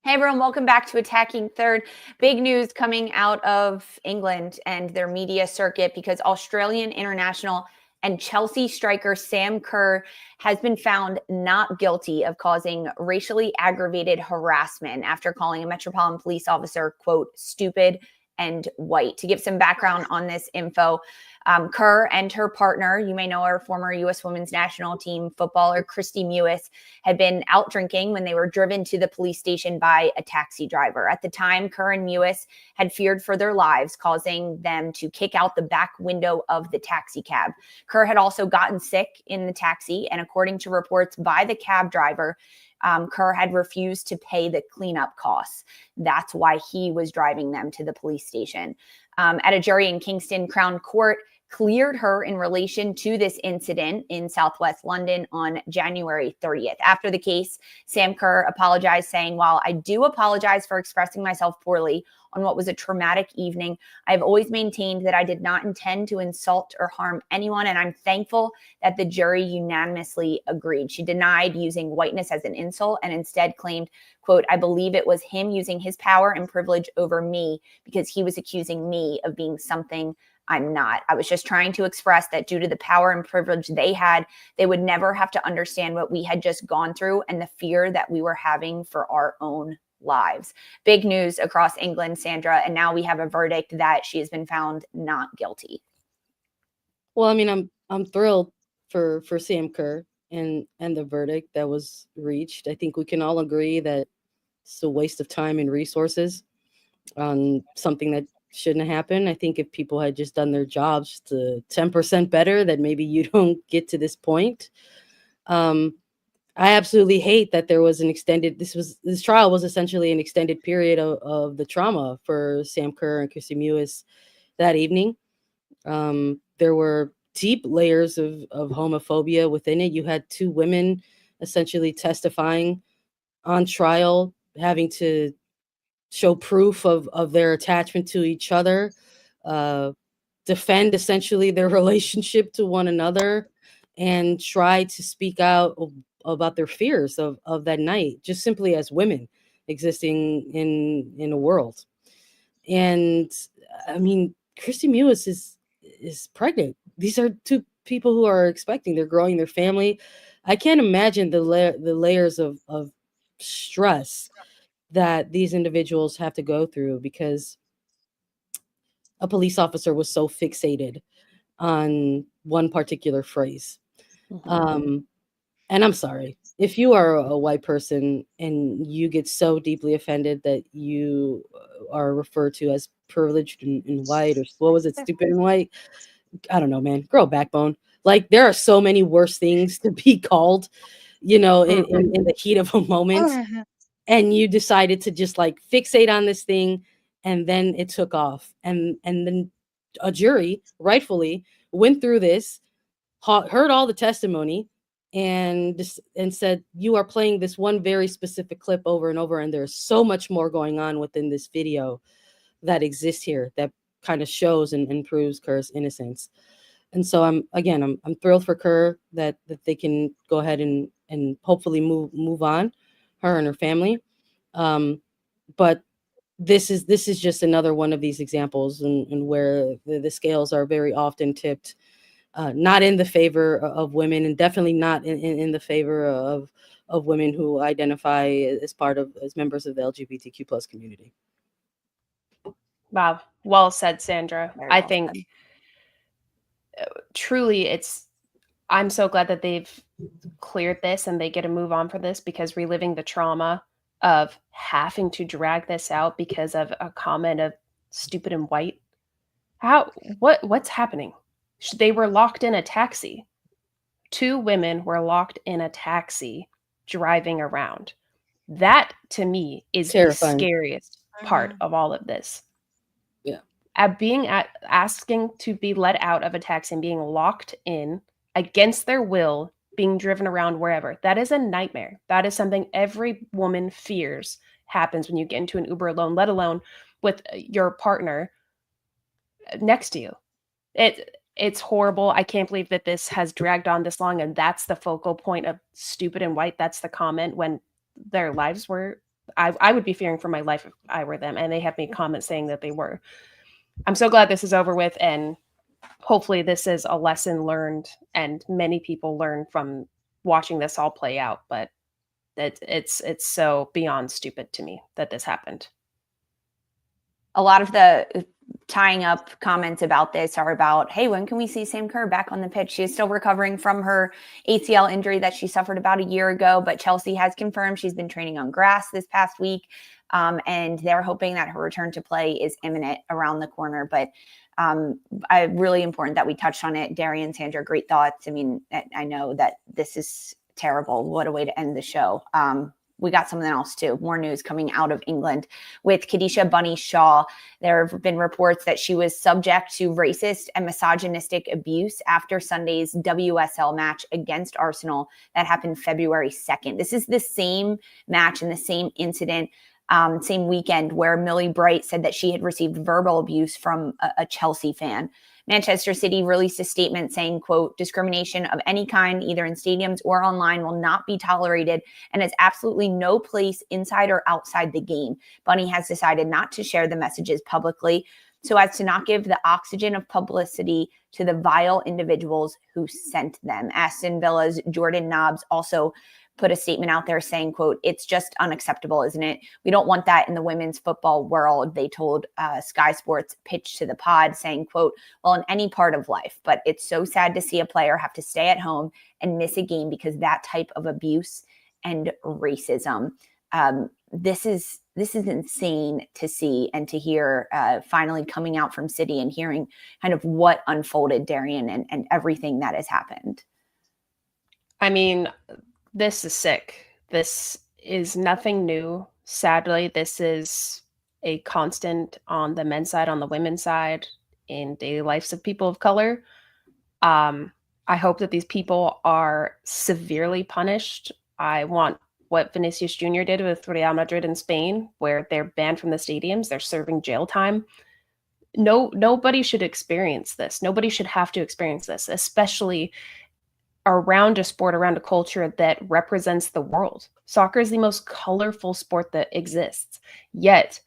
Hey everyone, welcome back to Attacking Third. Big news coming out of England and their media circuit because Australian international and Chelsea striker Sam Kerr has been found not guilty of causing racially aggravated harassment after calling a Metropolitan Police officer, quote, stupid and white. To give some background on this info, Kerr and her partner, you may know her, former U.S. Women's National Team footballer Christine Cupo, had been out drinking when they were driven to the police station by a taxi driver. At the time, Kerr and Cupo had feared for their lives, causing them to kick out the back window of the taxi cab. Kerr had also gotten sick in the taxi, and according to reports by the cab driver, Kerr had refused to pay the cleanup costs. That's why he was driving them to the police station. At a jury in Kingston Crown Court, cleared her in relation to this incident in Southwest London on January 30th. After the case, Sam Kerr apologized, saying, "While I do apologize for expressing myself poorly on what was a traumatic evening, I've always maintained that I did not intend to insult or harm anyone, and I'm thankful that the jury unanimously agreed." She denied using whiteness as an insult and instead claimed, quote, "I believe it was him using his power and privilege over me because he was accusing me of being something I'm not. I was just trying to express that due to the power and privilege they had, they would never have to understand what we had just gone through and the fear that we were having for our own lives." Big news across England, Sandra, and now we have a verdict that she has been found not guilty. Well, I mean, I'm thrilled for Sam Kerr and the verdict that was reached. I think we can all agree that it's a waste of time and resources on something that shouldn't happen. I think if people had just done their jobs to 10% better, that maybe you don't get to this point. I absolutely hate that there was an extended, this trial was essentially an extended period of the trauma for Sam Kerr and Chrissy Mewis that evening. There were deep layers of homophobia within it. You had two women essentially testifying on trial, having to show proof of their attachment to each other, defend essentially their relationship to one another, and try to speak out about their fears of that night, just simply as women existing in a world. And I mean, Christy Mewis is pregnant. These are two people who are expecting. They're growing their family. I can't imagine the layers of stress that these individuals have to go through because a police officer was so fixated on one particular phrase. Mhm. And I'm sorry, if you are a white person and you get so deeply offended that you are referred to as privileged and white, or what was it, stupid and white? I don't know, man. Grow a backbone. Like, there are so many worse things to be called, in the heat of a moment. And you decided to just like fixate on this thing, and then it took off, and then a jury rightfully went through this, heard all the testimony, and said, you are playing this one very specific clip over and over, and there's so much more going on within this video that exists here that kind of shows and proves Kerr's innocence. And so I'm thrilled for Kerr that they can go ahead and hopefully move on, her and her family. But this is just another one of these examples and where the scales are very often tipped, not in the favor of women, and definitely not in the favor of women who identify as members of the LGBTQ plus community. Wow. Well said, Sandra. Very I well think said. truly I'm so glad that they've cleared this and they get to move on for this, because reliving the trauma of having to drag this out because of a comment of stupid and white. What's happening? They were locked in a taxi. Two women were locked in a taxi driving around. That to me is Terrifying. the scariest part of all of this. Yeah. Asking to be let out of a taxi and being locked in against their will, being driven around wherever. That is a nightmare. That is something every woman fears happens when you get into an Uber alone, let alone with your partner next to you. It's horrible. I can't believe that this has dragged on this long, and that's the focal point of stupid and white. That's the comment when their lives were. I would be fearing for my life if I were them, and they have made comments saying that they were. I'm so glad this is over with, and hopefully this is a lesson learned, and many people learn from watching this all play out. But it's so beyond stupid to me that this happened. A lot of the tying up comments about this are about, hey, when can we see Sam Kerr back on the pitch? She is still recovering from her ACL injury that she suffered about a year ago, but Chelsea has confirmed she's been training on grass this past week, and they're hoping that her return to play is imminent, around the corner. But really important that we touched on it. Darian, Sandra, great thoughts. I mean, I know that this is terrible. What a way to end the show. We got something else too. More news coming out of England with Kadisha Bunny Shaw. There have been reports that she was subject to racist and misogynistic abuse after Sunday's WSL match against Arsenal that happened February 2nd. This is the same match and the same incident, same weekend where Millie Bright said that she had received verbal abuse from a Chelsea fan. Manchester City released a statement saying, quote, discrimination of any kind, either in stadiums or online, will not be tolerated and has absolutely no place inside or outside the game. Bunny has decided not to share the messages publicly so as to not give the oxygen of publicity to the vile individuals who sent them. Aston Villa's Jordan Nobbs also put a statement out there saying, quote, it's just unacceptable, isn't it? We don't want that in the women's football world. They told Sky Sports Pitch to the Pod saying, quote, well, in any part of life, but it's so sad to see a player have to stay at home and miss a game because that type of abuse and racism. This is insane to see and to hear finally coming out from City and hearing kind of what unfolded, Darian, and everything that has happened. I mean, this is sick. This is nothing new. Sadly, this is a constant on the men's side, on the women's side, in daily lives of people of color. I hope that these people are severely punished. I want what Vinicius Jr. did with Real Madrid in Spain, where they're banned from the stadiums, they're serving jail time. Nobody should experience this. Nobody should have to experience this, especially around a sport, around a culture that represents the world. Soccer is the most colorful sport that exists, yet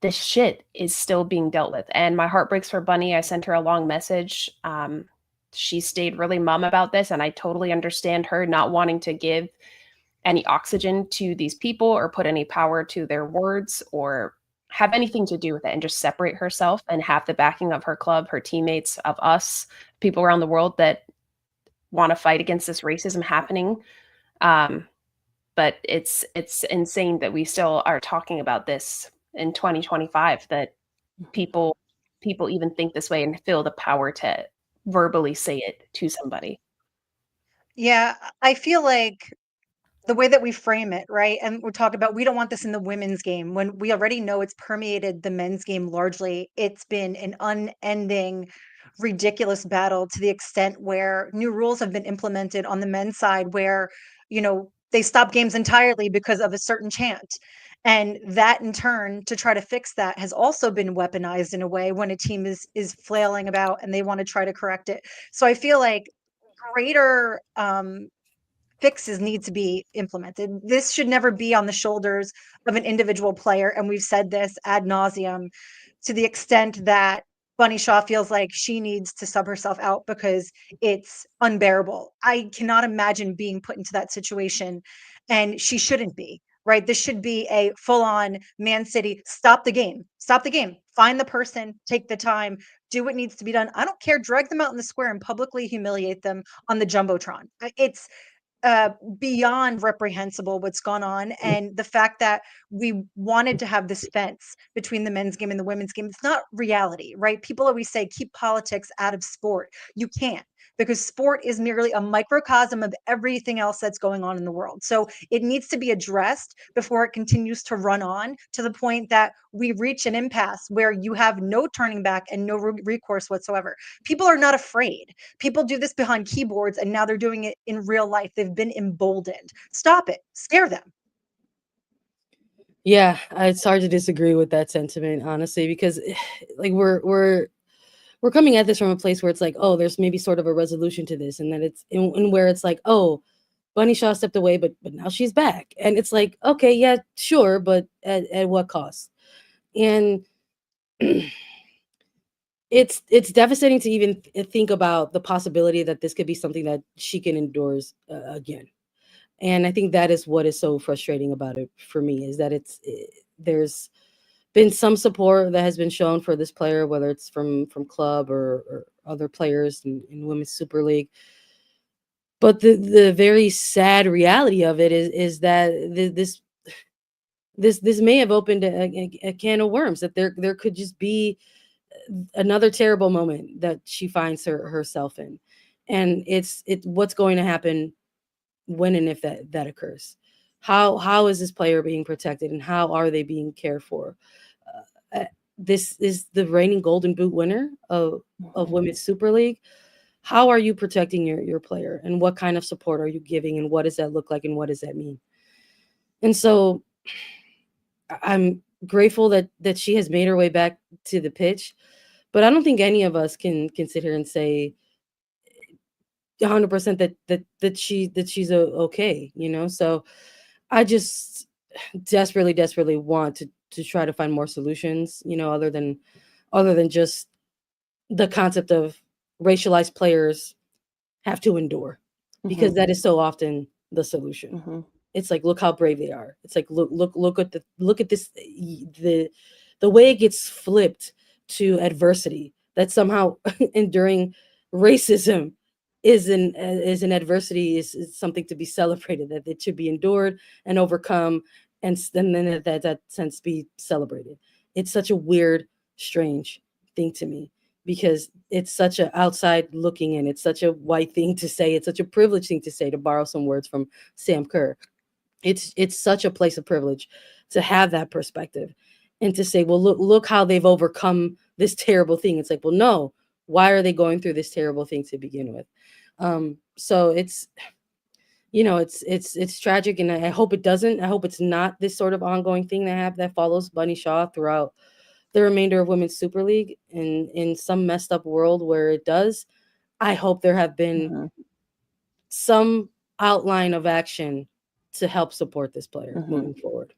this shit is still being dealt with. And my heart breaks for Bunny. I sent her a long message. She stayed really mum about this, and I totally understand her not wanting to give any oxygen to these people or put any power to their words or have anything to do with it, and just separate herself and have the backing of her club, her teammates, of us, people around the world that want to fight against this racism happening. But it's insane that we still are talking about this in 2025, that people even think this way and feel the power to verbally say it to somebody. Yeah, I feel like the way that we frame it, right? And we're talking about, we don't want this in the women's game when we already know it's permeated the men's game largely. It's been an unending, ridiculous battle to the extent where new rules have been implemented on the men's side where, they stop games entirely because of a certain chant. And that in turn, to try to fix that, has also been weaponized in a way when a team is flailing about and they want to try to correct it. So I feel like greater fixes need to be implemented. This should never be on the shoulders of an individual player. And we've said this ad nauseum to the extent that Bunny Shaw feels like she needs to sub herself out because it's unbearable. I cannot imagine being put into that situation, and she shouldn't be, right? This should be a full-on Man City, stop the game, find the person, take the time, do what needs to be done. I don't care, drag them out in the square and publicly humiliate them on the Jumbotron. It's beyond reprehensible what's gone on, and the fact that we wanted to have this fence between the men's game and the women's game, it's not reality, right? People always say keep politics out of sport. You can't, because sport is merely a microcosm of everything else that's going on in the world. So it needs to be addressed before it continues to run on to the point that we reach an impasse where you have no turning back and no recourse whatsoever. People are not afraid. People do this behind keyboards, and now they're doing it in real life. They've been emboldened. Stop it. Scare them. Yeah, it's hard to disagree with that sentiment, honestly, because like we're coming at this from a place where it's like, oh, there's maybe sort of a resolution to this, and that it's in where it's like, oh, Bunny Shaw stepped away, but now she's back, and it's like, okay, yeah, sure, but at what cost? And it's devastating to even think about the possibility that this could be something that she can endorse again. And I think that is what is so frustrating about it for me, is that there's been some support that has been shown for this player, whether it's from club or other players in Women's Super League. But the very sad reality of it is that this may have opened a can of worms, that there could just be another terrible moment that she finds herself in. And it's what's going to happen when and if that occurs? How is this player being protected, and how are they being cared for? This is the reigning Golden Boot winner of Women's Super League. How are you protecting your player, and what kind of support are you giving, and what does that look like, and what does that mean? And so I'm grateful that she has made her way back to the pitch, but I don't think any of us can sit here and say 100% that she's okay, you know. So I just desperately want to try to find more solutions, you know, other than just the concept of racialized players have to endure, because that is so often the solution. It's like, look how brave they are. It's like, look at this, the way it gets flipped to adversity, that somehow enduring racism is an adversity, is something to be celebrated, that it should be endured and overcome, and then in that sense be celebrated. It's such a weird, strange thing to me, because it's such an outside looking in. It's such a white thing to say. It's such a privileged thing to say, to borrow some words from Sam Kerr. It's such a place of privilege to have that perspective, and to say, well, look how they've overcome this terrible thing. It's like, well, no, why are they going through this terrible thing to begin with? So it's, you know, it's tragic, and I hope it doesn't. I hope it's not this sort of ongoing thing that follows Bunny Shaw throughout the remainder of Women's Super League, in some messed up world where it does. I hope there have been some outline of action to help support this player moving forward.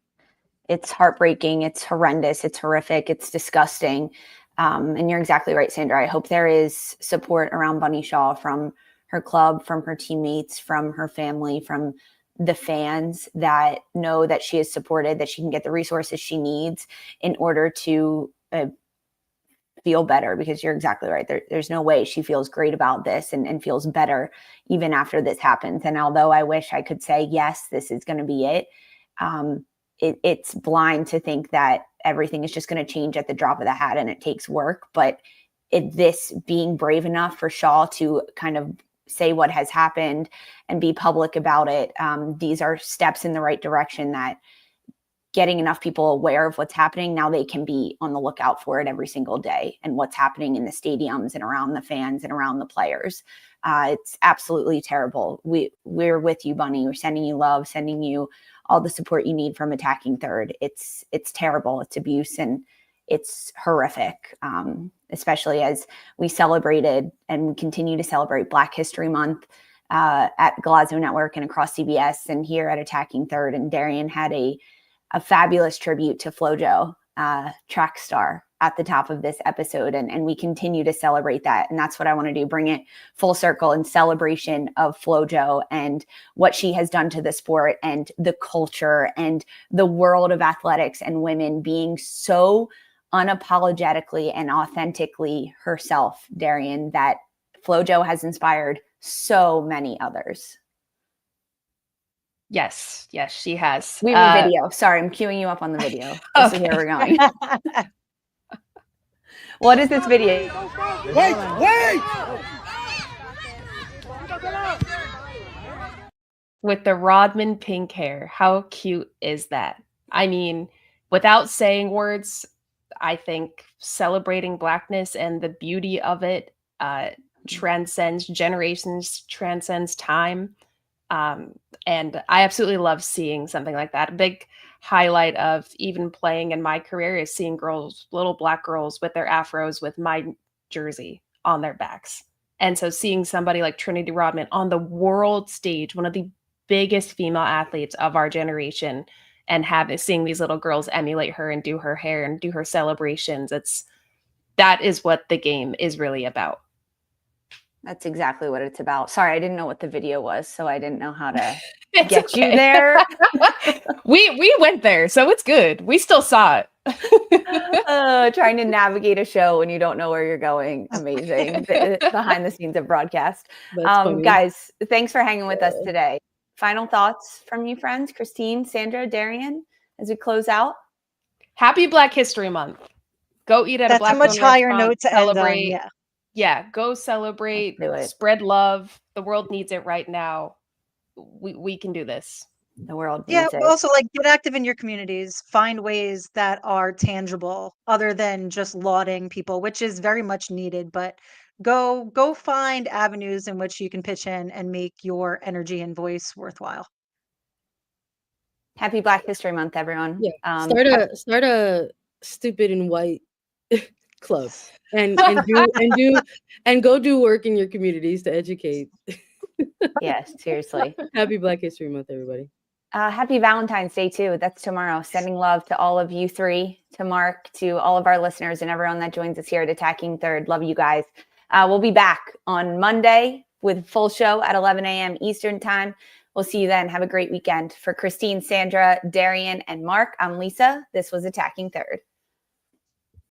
It's heartbreaking. It's horrendous. It's horrific. It's disgusting. And you're exactly right, Sandra. I hope there is support around Bunny Shaw from her club, from her teammates, from her family, from the fans, that know that she is supported, that she can get the resources she needs in order to feel better, because you're exactly right. There's no way she feels great about this and feels better even after this happens. And although I wish I could say, yes, this is going to be it, it's blind to think that everything is just going to change at the drop of the hat, and it takes work. But this being brave enough for Shaw to kind of say what has happened and be public about it, these are steps in the right direction, that getting enough people aware of what's happening, now they can be on the lookout for it every single day, and what's happening in the stadiums and around the fans and around the players. It's absolutely terrible. We're with you, Bunny. We're sending you love, sending you all the support you need from Attacking Third. It's terrible. It's abuse, and it's horrific, especially as we celebrated and continue to celebrate Black History Month at Golazo Network and across CBS and here at Attacking Third. And Darian had a fabulous tribute to Flojo, track star, at the top of this episode. And we continue to celebrate that. And that's what I want to do, bring it full circle in celebration of Flojo and what she has done to the sport and the culture and the world of athletics and women being so unapologetically and authentically herself, Darian, that Flojo has inspired so many others. Yes, she has. We have a video. Sorry, I'm queuing you up on the video. This is where we're going. What is this video? Wait! With the Rodman pink hair. How cute is that? I mean, without saying words, I think celebrating Blackness and the beauty of it transcends generations, transcends time. And I absolutely love seeing something like that. A big highlight of even playing in my career is seeing girls, little Black girls with their afros with my jersey on their backs. And so seeing somebody like Trinity Rodman on the world stage, one of the biggest female athletes of our generation, and seeing these little girls emulate her and do her hair and do her celebrations, that is what the game is really about. That's exactly what it's about. Sorry, I didn't know what the video was, so I didn't know how to get you there. We went there, so it's good. We still saw it. Trying to navigate a show when you don't know where you're going. Amazing. Behind the scenes of broadcast. Guys, thanks for hanging with us today. Final thoughts from you, friends? Christine, Sandra, Darian, as we close out? Happy Black History Month. Go eat at a Black-owned That's a much higher restaurant, note to celebrate. end on. Yeah, go celebrate, Let's do it. spread love. The world needs it right now. we can do this. The world Yeah, needs it. also like get active in your communities, find ways that are tangible other than just lauding people, which is very much needed, but go find avenues in which you can pitch in and make your energy and voice worthwhile. Happy Black History Month, everyone. Yeah. Start a stupid and white club and go do work in your communities to educate. Yes, seriously. Happy Black History Month, everybody. Happy Valentine's Day too. That's tomorrow. Sending love to all of you three, to Mark, to all of our listeners and everyone that joins us here at Attacking Third. Love you guys. We'll be back on Monday with a full show at 11 a.m. Eastern time. We'll see you then. Have a great weekend. For Christine, Sandra, Darian, and Mark, I'm Lisa. This was Attacking Third.